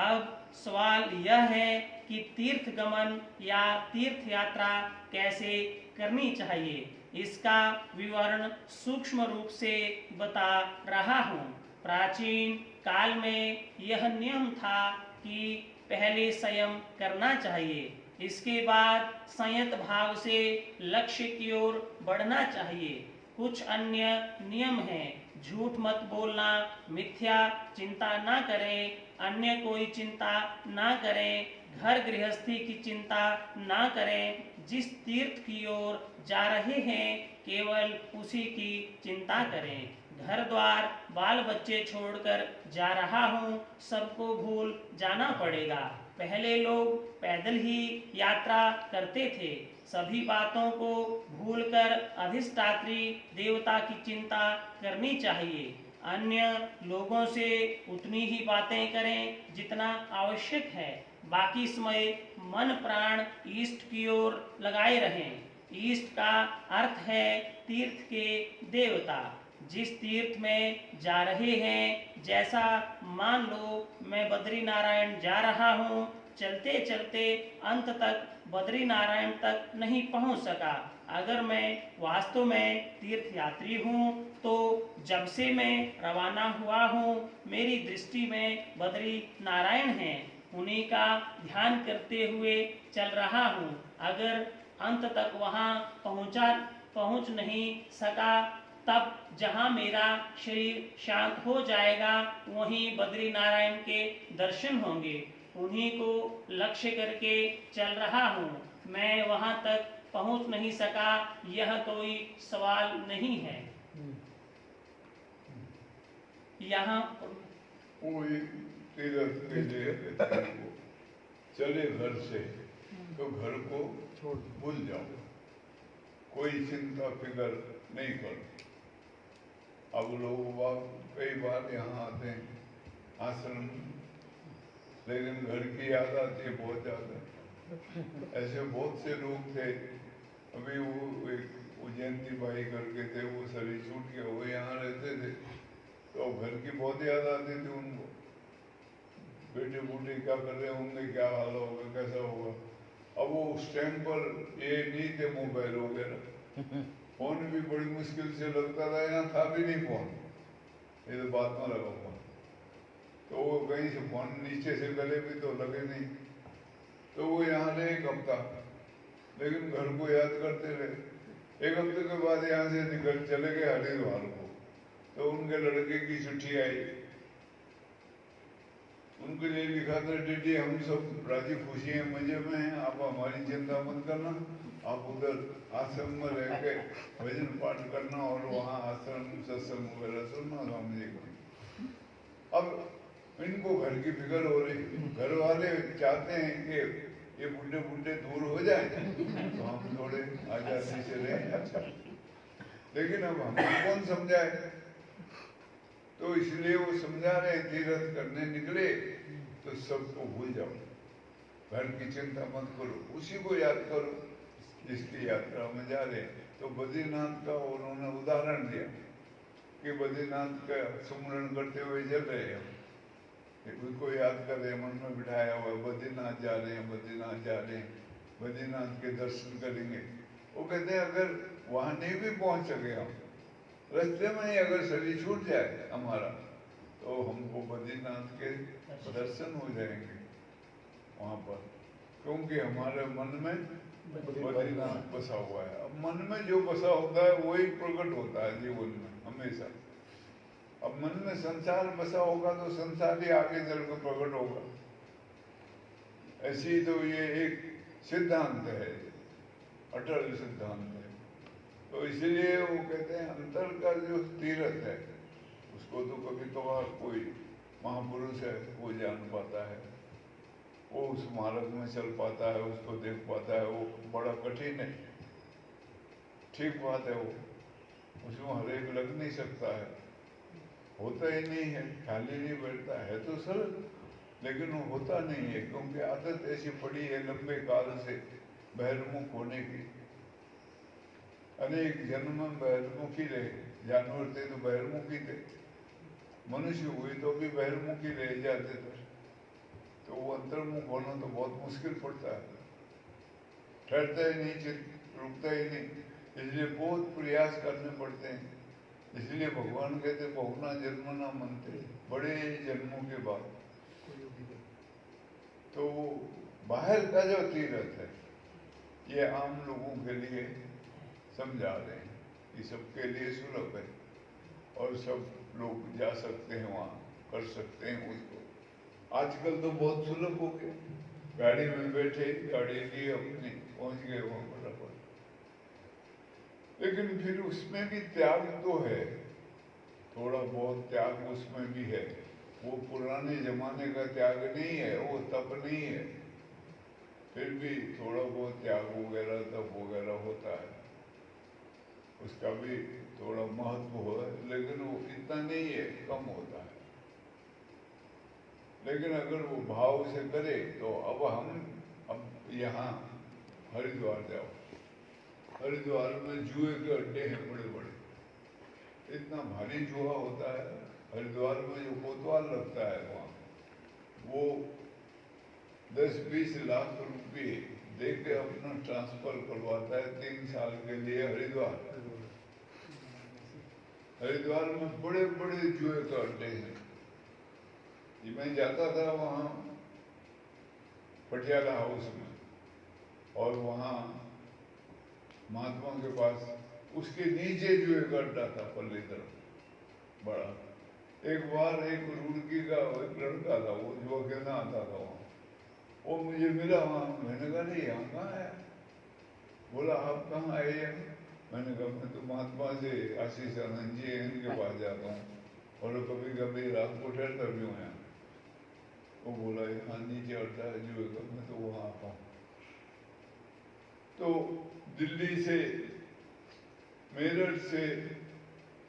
अब सवाल यह है कि तीर्थ गमन या तीर्थ यात्रा कैसे करनी चाहिए। इसका विवरण सूक्ष्म रूप से बता रहा हूँ। प्राचीन काल में यह नियम था कि पहले संयम करना चाहिए, इसके बाद संयत भाव से लक्ष्य की ओर बढ़ना चाहिए। कुछ अन्य नियम हैं। झूठ मत बोलना, मिथ्या चिंता ना करें, अन्य कोई चिंता ना करें, घर गृहस्थी की चिंता ना करें। जिस तीर्थ की ओर जा रहे हैं केवल उसी की चिंता करें। घर द्वार बाल बच्चे छोड़कर जा रहा हूँ, सबको भूल जाना पड़ेगा। पहले लोग पैदल ही यात्रा करते थे। सभी बातों को भूलकर अधिष्ठात्री देवता की चिंता करनी चाहिए। अन्य लोगों से उतनी ही बातें करें जितना आवश्यक है। बाकी समय मन प्राण ईष्ट की ओर लगाए रहें। ईष्ट का अर्थ है तीर्थ के देवता। जिस तीर्थ में जा रहे हैं, जैसा मान लो मैं बद्री नारायण जा रहा हूँ, चलते चलते अंत तक बद्री नारायण तक नहीं पहुँच सका। अगर मैं वास्तव में तीर्थ यात्री हूँ तो जब से मैं रवाना हुआ हूँ मेरी दृष्टि में बद्री नारायण हैं। उन्हीं का ध्यान करते हुए चल रहा हूँ। अगर अंत तक वहाँ पहुँच नहीं सका, तब जहाँ मेरा शरीर शांत हो जाएगा वहीं बद्री नारायण के दर्शन होंगे। उन्हीं को लक्ष्य करके चल रहा हूँ। मैं वहाँ तक पहुँच नहीं सका, यह कोई सवाल नहीं है। यहाँ कोई तीर्थ के लिए वो चले घर से तो घर को छोड़ भूल जाओ, कोई चिंता फिकर नहीं करो। अब लोग कई बार यहाँ आते हैं आश्रम, लेकिन घर की याद आती है बहुत ज़्यादा। ऐसे बहुत से लोग थे। अभी वो एक उज्जैंती भाई करके थे, वो शरीर छूट गया, वो यहाँ रहते थे तो घर की बहुत याद आती थी उनको। बेटे बूटे क्या कर रहे होंगे, क्या हाल होगा, कैसा होगा। अब वो उस टाइम पर ये नहीं थे मोबाइल वगैरह, फोन भी बड़ी मुश्किल से लगता था, यहाँ था भी नहीं फोन, ये तो बात में लगा फोन। तो वो कहीं से फोन नीचे से गले भी तो लगे नहीं, तो वो यहाँ रहे एक हफ्ता, लेकिन घर को याद करते रहे। एक हफ्ते के बाद यहाँ से निकल चले गए हरिद्वार को, तो उनके लड़के की चिट्ठी आई, उनके लिए लिखा था, डीडी हम सब राजी खुशी हैं, मजे में हैं, आप हमारी चिंता मत करना, आप उधर आश्रम में रह के भजन पाठ करना और वहाँ आश्रम सत्संग वगैरह सुनना स्वामी जी को। अब इनको घर की फिक्र हो रही, घर वाले चाहते हैं कि ये बुढ़े बुढ़े दूर हो जाए तो हम थोड़े आजादी से रहें। अच्छा, लेकिन अब हमें कौन समझाए, तो इसलिए वो समझा रहे, तीर्थ करने निकले तो सबको भूल जाओ, घर की चिंता मत करो, उसी को याद करो जिसकी यात्रा में जा रहे। तो बद्रीनाथ का उन्होंने उदाहरण दिया कि बद्रीनाथ का सुमरण करते हुए चल रहे हैं, उसको याद कर रहे, मन में बिठाया हुआ, बद्रीनाथ जा रहे हैं, बद्रीनाथ जा रहे हैं, बद्रीनाथ के दर्शन करेंगे। वो कहते हैं अगर वहां नहीं भी पहुंच सके, हम रास्ते में ही अगर शरीर छूट जाए हमारा, तो हमको बद्रीनाथ के दर्शन हो जाएंगे वहां पर, क्योंकि हमारे मन में बद्रीनाथ बसा हुआ है। अब मन में जो बसा होता है वही प्रकट होता है जीवन में हमेशा। अब मन में संसार बसा होगा तो संसार ही आगे चलकर प्रकट होगा। ऐसी तो ये एक सिद्धांत है, अटल सिद्धांत है। तो इसलिए वो कहते हैं अंतर का जो तीर्थ है उसको तो कभी कभार कोई महापुरुष है वो जान पाता है, वो उस मार्ग में चल पाता है, उसको देख पाता है। वो बड़ा कठिन है, ठीक बात है, वो उसमें हर एक लग नहीं सकता है, होता ही नहीं है, खाली नहीं बैठता है, तो सरल, लेकिन वो होता नहीं है, क्योंकि आदत ऐसी पड़ी है लंबे काल से बहिर्मुख होने की। अनेक जन्म में बहिर्मुखी रहे, जानवर थे तो बहिर्मुखी थे, मनुष्य हुए तो भी बहिर्मुखी रह जाते थे, तो वो अंतर्मुख होना तो बहुत मुश्किल पड़ता है, ठहरता ही नहीं, चित्त रुकता ही नहीं, इसलिए बहुत प्रयास करने पड़ते हैं। इसलिए भगवान कहते बहुना जन्म ना मनते, बड़े जन्मों के बाद। तो बाहर का जो तीर्थ है ये आम लोगों के लिए समझा रहे हैं, ये सबके लिए सुलभ है और सब लोग जा सकते हैं, वहाँ कर सकते हैं उसको। आजकल तो बहुत सुलभ हो गया, गाड़ी में बैठे गाड़ी लिए अपनी पहुंच गए वहाँ बराबर। लेकिन फिर उसमें भी त्याग तो है, थोड़ा बहुत त्याग उसमें भी है। वो पुराने जमाने का त्याग नहीं है, वो तप नहीं है, फिर भी थोड़ा बहुत त्याग वगैरह तप वगैरह होता है, उसका भी थोड़ा महत्व हो, लेकिन वो इतना नहीं है, कम होता है। लेकिन अगर वो भाव से करे तो अब यहाँ हरिद्वार जाओ, हरिद्वार में जुए के अड्डे हैं बड़े बड़े, इतना भारी जुआ होता है हरिद्वार में, जो कोतवाल लगता है वहाँ, वो 10-20 लाख रुपए दे के अपना ट्रांसफर करवाता है 3 साल के लिए हरिद्वार। हरिद्वार में बड़े बड़े जुए के अड्डे हैं। मैं जाता था वहाँ पटियाला हाउस में, और वहाँ महात्मा के पास उसके नीचे जो एक अड्डा था पल्ली तरफ बड़ा, एक बार एक रुड़की का एक लड़का था वो जो अकेला आता था वहाँ, वो मुझे मिला वहाँ। मैंने कहा नहीं यहाँ कहाँ आया? बोला आप कहाँ आए हैं? मैंने कहा मैं तो महात्मा से आशीष आनंद जी इनके पास जाता हूँ, और कभी कभी रात को ठहरता भी हूँ यहाँ। वो बोला यहाँ नीचे अड्डा है जो है, मैं तो वहाँ आता हूँ। तो दिल्ली से, मेरठ से,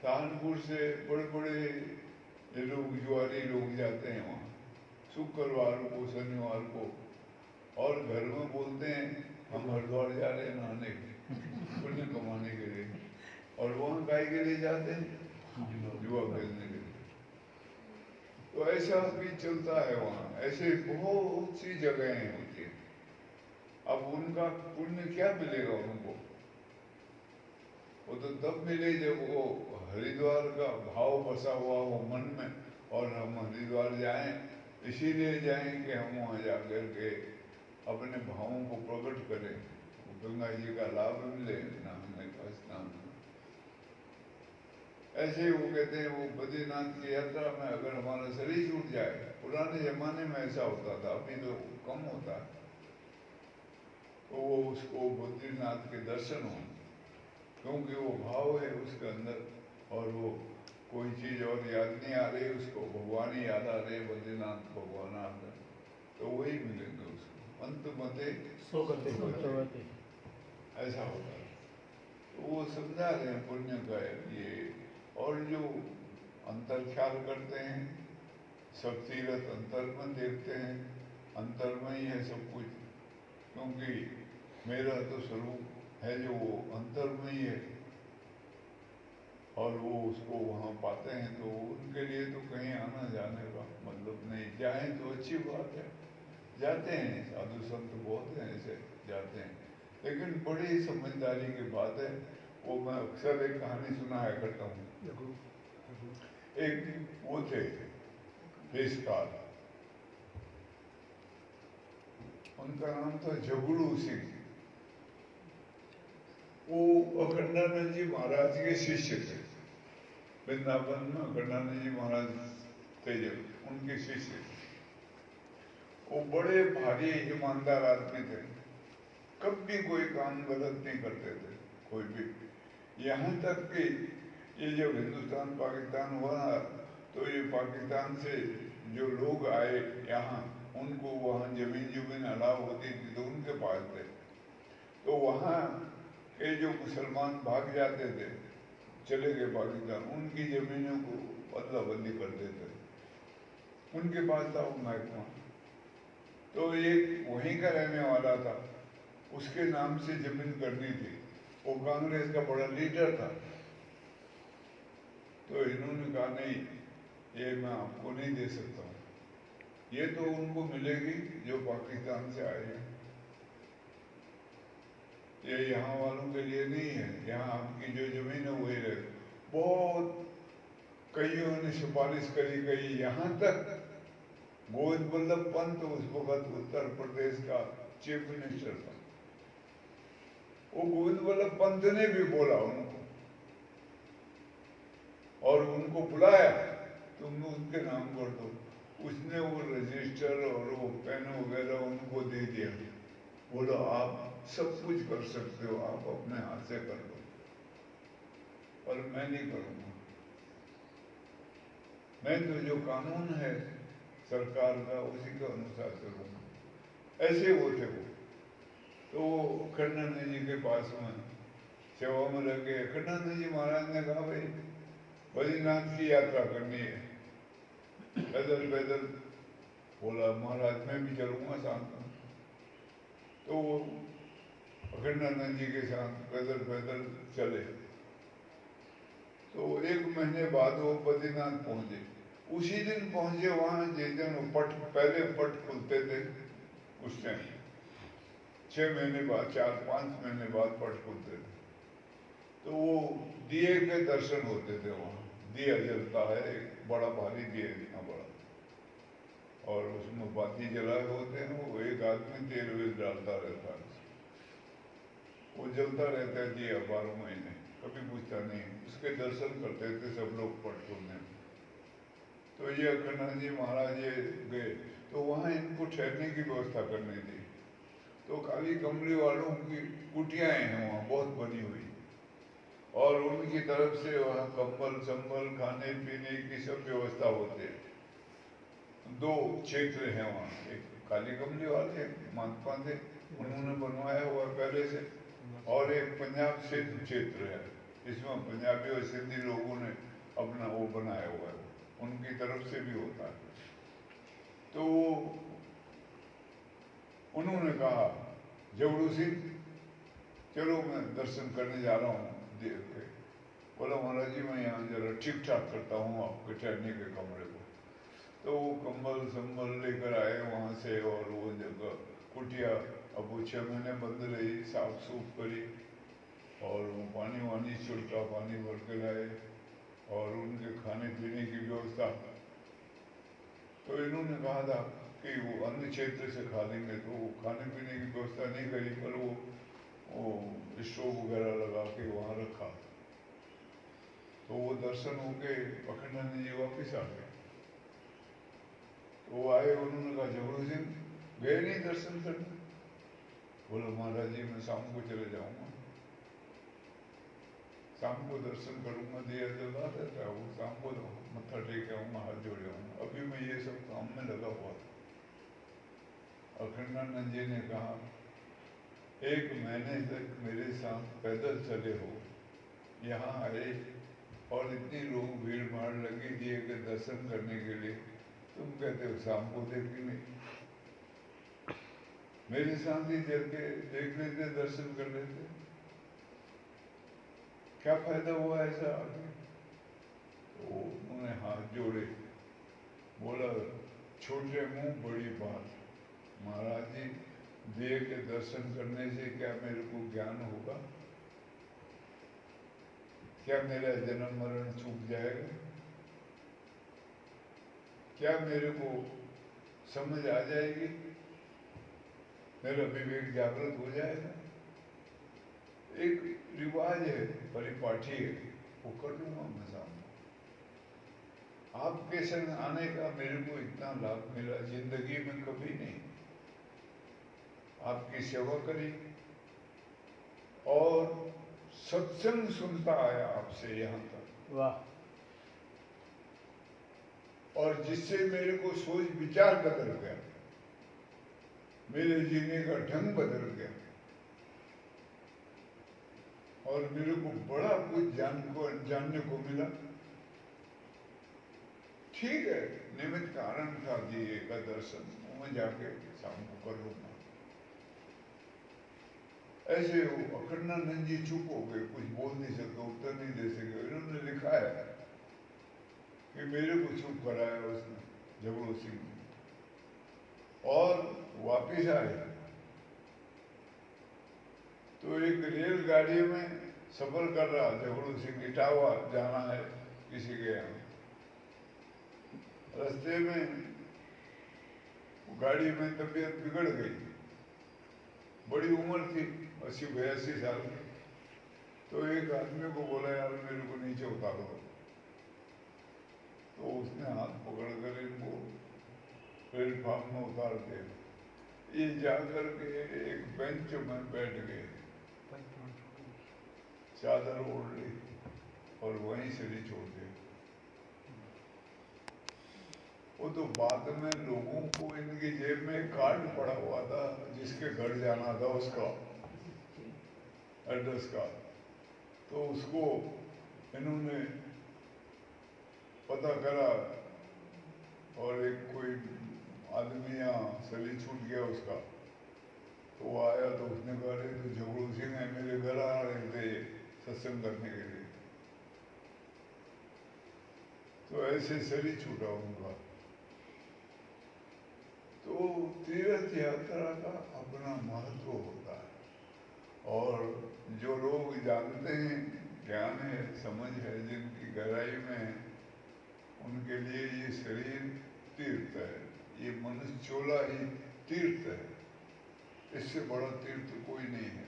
सहारनपुर से बड़े बड़े लोग, जुआरी लोग जाते हैं वहाँ शुक्रवार को, शनिवार को, और घर में बोलते हैं हम हरिद्वार जा रहे हैं नहाने पुण्य कमाने के लिए, और वहाँ गाय के लिए जाते हैं जुआ खेलने के लिए। तो ऐसा भी चलता है वहाँ, ऐसे बहुत सी जगहें होती हैं। अब उनका पुण्य क्या मिलेगा उनको? वो तो तब मिले जब वो हरिद्वार का भाव बसा हुआ हो मन में, और हम हरिद्वार जाएं इसीलिए जाएं कि हम वहाँ जाकर के अपने भावों को प्रकट करें, गंगा जी का लाभ मिले नहाने का, स्नान। ऐसे वो कहते हैं वो बद्रीनाथ की यात्रा में अगर हमारा शरीर छूट जाए, पुराने जमाने में ऐसा होता था, अभी तो कम होता है, तो वो उसको बद्रीनाथ के दर्शन हो, क्योंकि वो भाव है उसके अंदर, और वो कोई चीज और याद नहीं आ रही उसको, भगवान ही याद आ रहे, बद्रीनाथ भगवान आ रहे, तो वही मिलेंगे उसको। अंत मते सोगते। ऐसा होता है। तो वो समझा रहे हैं पुण्य का ये, और जो अंतर ख्याल करते हैं, सब तीरथ अंतर में देखते हैं, अंतर में ही है सब कुछ, क्योंकि मेरा तो स्वरूप है जो वो अंतर में ही है, और वो उसको वहाँ पाते हैं, तो उनके लिए तो कहीं आना जाने का मतलब नहीं। जाएं तो अच्छी बात है, जाते हैं, साधु संत बहुत हैं ऐसे जाते हैं, लेकिन बड़ी समझदारी की बात है। वो मैं अक्सर एक कहानी सुनाया करता हूँ। एक वो थे पेशकार, उनका नाम था झगड़ू सिंह। वो अखंडानंद जी महाराज के शिष्य थे, वृंदावन में अखंडानंद जी महाराज थे जब उनके शिष्य थे। वो बड़े भारी ईमानदार आदमी थे, कभी कोई काम गलत नहीं करते थे कोई भी। यहाँ तक कि ये जब हिंदुस्तान पाकिस्तान हुआ, तो ये पाकिस्तान से जो लोग आए यहाँ, उनको वहाँ जमीन अलाव होती थी तो उनके पास थे, तो वहाँ के जो मुसलमान भाग जाते थे, चले गए पाकिस्तान, उनकी जमीनों को अदला बदली कर देते, उनके पास था वो महकमा। तो एक वहीं का रहने वाला था, उसके नाम से जमीन करनी थी, वो कांग्रेस का बड़ा लीडर था। तो इन्होंने कहा नहीं, ये मैं आपको नहीं दे सकता हूँ, ये तो उनको मिलेगी जो पाकिस्तान से आए हैं, ये यहाँ वालों के लिए नहीं है, यहाँ आपकी जो जमीन है वही रहे। बहुत कईयों ने सिफारिश करी गई, यहाँ तक गोविंद बल्लभ पंत उस वक्त उत्तर प्रदेश का चीफ मिनिस्टर था, वो गोविंद बल्लभ पंत ने भी बोला उनको, और उनको बुलाया, तुम उनके नाम कर दो। उसने वो रजिस्टर और वो पेन वगैरह उनको दे दिया, बोला आप सब कुछ कर सकते हो, आप अपने हाथ से कर दो, पर मैं नहीं करूंगा, मैं तो जो कानून है सरकार का उसी का अनुसार करूंगा। ऐसे वो थे वो। तो अखंडानंद जी के पास में सेवा में लग गए। अखंडानंद जी महाराज ने कहा भाई बद्रीनाथ की यात्रा करनी है, पैदल पैदल। बोला महाराज मैं भी चलूंगा साथ में। तो अखंडानंद जी के साथ पैदल पैदल चले। तो 1 महीने बाद वो बद्रीनाथ पहुंचे। उसी दिन पहुंचे वहां जिस दिन पट, पहले पट खुलते थे उस टाइम, 6 महीने बाद, 4-5 महीने बाद पट खुलते थे, तो वो दिए के दर्शन होते थे। वहां दिया जलता है, एक बड़ा भारी दिया, इतना बड़ा, और उसमें बाती जलाए होते हैं, वो एक आदमी तेल वेल डालता रहता है, वो जलता रहता है दिया 12 महीने, कभी पूछता नहीं। उसके दर्शन करते थे सब लोग पटपुरने में। तो ये अखंडानंद जी महाराज ये गए, तो वहाँ इनको ठहरने की व्यवस्था करनी थी। तो खाली कमरे वालों की कुटियाँ हैं वहाँ बहुत बनी हुई, और उनकी तरफ से वहाँ कंबल संबल खाने पीने की सब व्यवस्था होती है। 2 क्षेत्र हैं वहाँ, एक काली कमली वाले महात्मा थे, उन्होंने बनवाया हुआ पहले से, और एक पंजाब सिंध क्षेत्र है, इसमें पंजाबी और सिंधी लोगों ने अपना वो बनाया हुआ है, उनकी तरफ से भी होता है। तो उन्होंने कहा जबड़ू सिंह चलो मैं दर्शन करने जा रहा हूँ देव के। बोला महाराज जी मैं यहाँ जरा ठीक ठाक करता हूँ आपके ठहरने के कमरे को। तो वो कंबल संबल लेकर आए वहाँ से, और वो जगह कुटिया अब वो 6 महीने बंद रही, साफ सूफ करी, और वो पानी वानी छिड़का, पानी भर के लाए, और उनके खाने पीने की व्यवस्था। तो इन्होंने कहा था कि वो अन्य क्षेत्र से खा लेंगे, तो वो खाने पीने की व्यवस्था नहीं करी, पर वो स्टोव वगैरह लगा के वहाँ रखा। तो वो दर्शन होके अखंडानंद जी वापिस आ गए। वो आए, उन्होंने कहा जबरू सिंह गए नहीं दर्शन करने? बोलो महाराज जी मैं शाम को चले जाऊंगा, शाम को दर्शन करूंगा, दिया जला रहता है, वो शाम को मत्था टेक आऊंगा, हाथ जोड़े आऊंगा, अभी मैं ये सब काम में लगा हुआ था। अखंडानंद जी ने कहा 1 महीने तक मेरे साथ पैदल चले हो, यहाँ आए और इतनी लोग भीड़ भाड़ लगी दिए के दर्शन करने के लिए, तुम कहते हो शाम को देखेंगे। मेरे साथ ही देख लेते, दर्शन कर लेते, क्या फायदा हुआ ऐसा आगे? तो उन्होंने हाथ जोड़े, बोला छोटे मुंह बड़ी बात, महाराज जी देह के दर्शन करने से क्या मेरे को ज्ञान होगा? क्या मेरा जन्म मरण छूट जाएगा? क्या मेरे को समझ आ जाएगी? मेरा विवेक जागृत हो जाएगा? एक रिवाज है, परिपाठी है, वो कर लूंगा मैं सामने। आपके संग आने का मेरे को इतना लाभ मिला जिंदगी में कभी नहीं। आपकी सेवा करी और सत्संग सुनता आया आपसे यहाँ तक, वाह। और जिससे मेरे को सोच विचार बदल गया, मेरे जीने का ढंग बदल गया, और मेरे को बड़ा कुछ जानने को मिला। ठीक है, निमित्त कारण था दिए का दर्शन, मैं जाके शाम को कर लूंगा। ऐसे वो अखंडानंद जी चुप हो गए, कुछ बोल नहीं सके, उत्तर नहीं दे सके। इन्होंने लिखा है कि मेरे को चुप कराया उसने, जबरू सिंह, और वापिस आए तो एक रेलगाड़ी में सफर कर रहा जबरू सिंह, इटावा जाना है किसी के यहाँ। रास्ते में गाड़ी में तबीयत बिगड़ गई, बड़ी उम्र थी 80-82 साल की। तो एक आदमी को बोला यार मेरे को नीचे उतारो, तो उसने हाथ पकड़ कर इनको प्लेटफॉर्म में उतार दिया। ये जाकर के एक बेंच में बैठ गए, चादर ओढ़ ली और वहीं से ही छोड़ दिया। वो तो बाद में लोगों को इनकी जेब में कार्ड पड़ा हुआ था, जिसके घर जाना था उसका एड्रेस का, तो उसको इन्होंने पता करा, और एक कोई आदमी यहाँ सली छूट गया उसका, तो वो आया, तो उसने कहा अरे तो जबरू सिंह है, मेरे घर आ रहे थे सत्संग करने के लिए। तो ऐसे सली छूटा उनका। तो तीर्थ यात्रा का अपना महत्व होता है, और जो लोग जानते हैं, ज्ञान है, समझ है, जिनकी गहराई में है, उनके लिए ये शरीर तीर्थ है। ये मनुष्य चोला ही तीर्थ है, इससे बड़ा तीर्थ कोई नहीं है।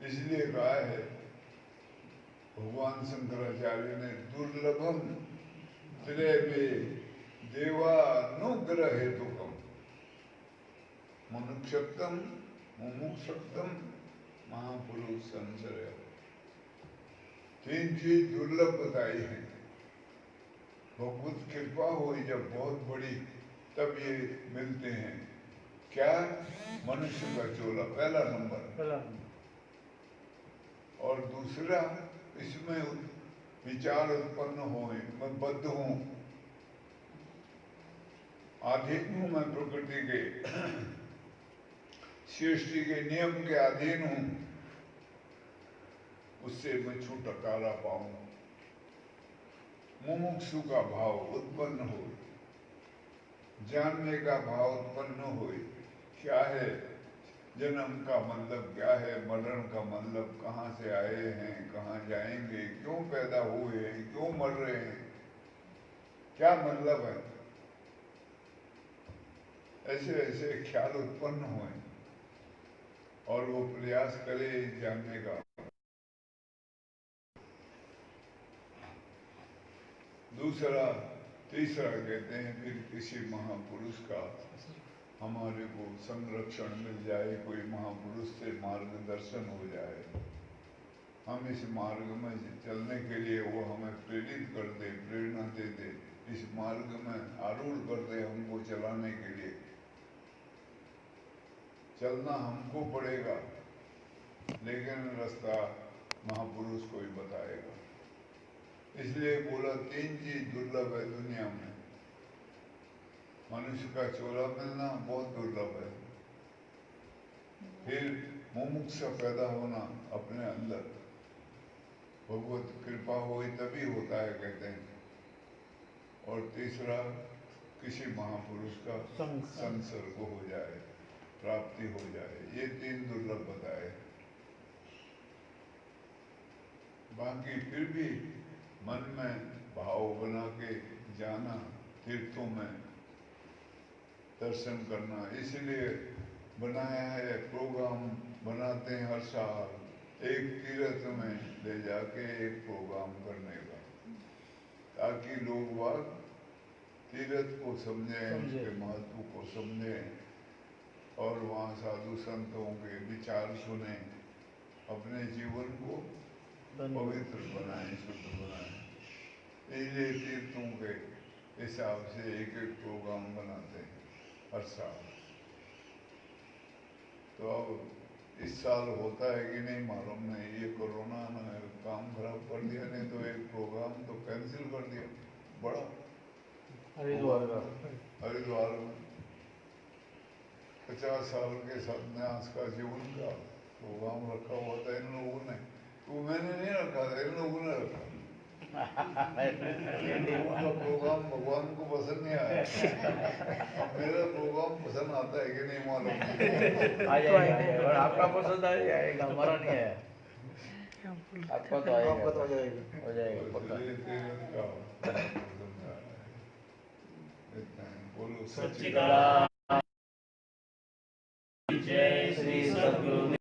इसलिए कहा है भगवान शंकराचार्य ने, दुर्लभम त्रैवे देवानुग्रह हेतुकम मनुष्यत्म मुमुक्षुत्म महापुरुष संशय। 3 चीज दुर्लभ बताई है। भगवत कृपा हुई जब बहुत बड़ी, तब ये मिलते हैं। क्या? मनुष्य का चोला, पहला नंबर। और दूसरा, इसमें विचार उत्पन्न हो, मैं बद्ध हूं, अधीन हूं, मैं प्रकृति के सृष्टि के नियम के अधीन हूं, उससे मैं छुटकारा पाऊं। मुमुक्षु का भाव उत्पन्न हो, जानने का भाव उत्पन्न हो, क्या है जन्म का मतलब, क्या है मरण का मतलब, कहाँ से आए हैं, कहाँ जाएंगे, क्यों पैदा हुए हैं, क्यों मर रहे हैं, क्या मतलब है, ऐसे ऐसे ख्याल उत्पन्न हुए और वो प्रयास करे जानने का। दूसरा, तीसरा कहते हैं फिर किसी महापुरुष का हमारे को संरक्षण मिल जाए, कोई महापुरुष से मार्गदर्शन हो जाए, हम इस मार्ग में चलने के लिए वो हमें प्रेरित कर दे, प्रेरणा दे दे, इस मार्ग में आरूढ़ कर दे, हमको चलाने के लिए। चलना हमको पड़ेगा, लेकिन रास्ता महापुरुष को ही बताएगा। इसलिए बोला 3 चीज दुर्लभ है दुनिया में। मनुष्य का चोला मिलना बहुत दुर्लभ है, फिर मुमुक्षा पैदा होना अपने अंदर, भगवत कृपा हुई तभी होता है कहते हैं, और तीसरा किसी महापुरुष का संसर्ग हो जाए, प्राप्ति हो जाए। ये 3 दुर्लभ बताए। बाकी फिर भी मन में भाव बना के जाना, तीर्थों में दर्शन करना, इसलिए बनाया है, प्रोग्राम बनाते हैं हर साल, एक तीर्थ में ले जाके एक प्रोग्राम करने का, ताकि लोग वाग तीर्थ को समझें, उसके महत्व को समझें, और वहाँ साधु संतों के विचार सुने, अपने जीवन को पवित्र बनाएं, शुद्ध बनाएं। इसलिए तीर्थों के हिसाब से एक एक प्रोग्राम बनाते हैं हर साल। तो अब इस साल होता है कि नहीं मालूम नहीं, ये कोरोना ने काम खराब कर दिया, नहीं तो एक प्रोग्राम तो कैंसिल कर दिया बड़ा, हरिद्वार में 50 साल के सन्यास का जीवन का प्रोग्राम रखा हुआ था इन लोगों ने, तो मैंने नहीं रखा था, इन लोगों ने रखा। उनका प्रोग्राम भगवान को पसंद नहीं आया। अब मेरा प्रोग्राम पसंद आता है कि नहीं मालूम। आ जाएगा, और आपका पसंद आ जाएगा, हमारा नहीं आया, आपका तो आएगा, आपका तो हो जाएगा पक्का। बोलो सच्चिदानंद।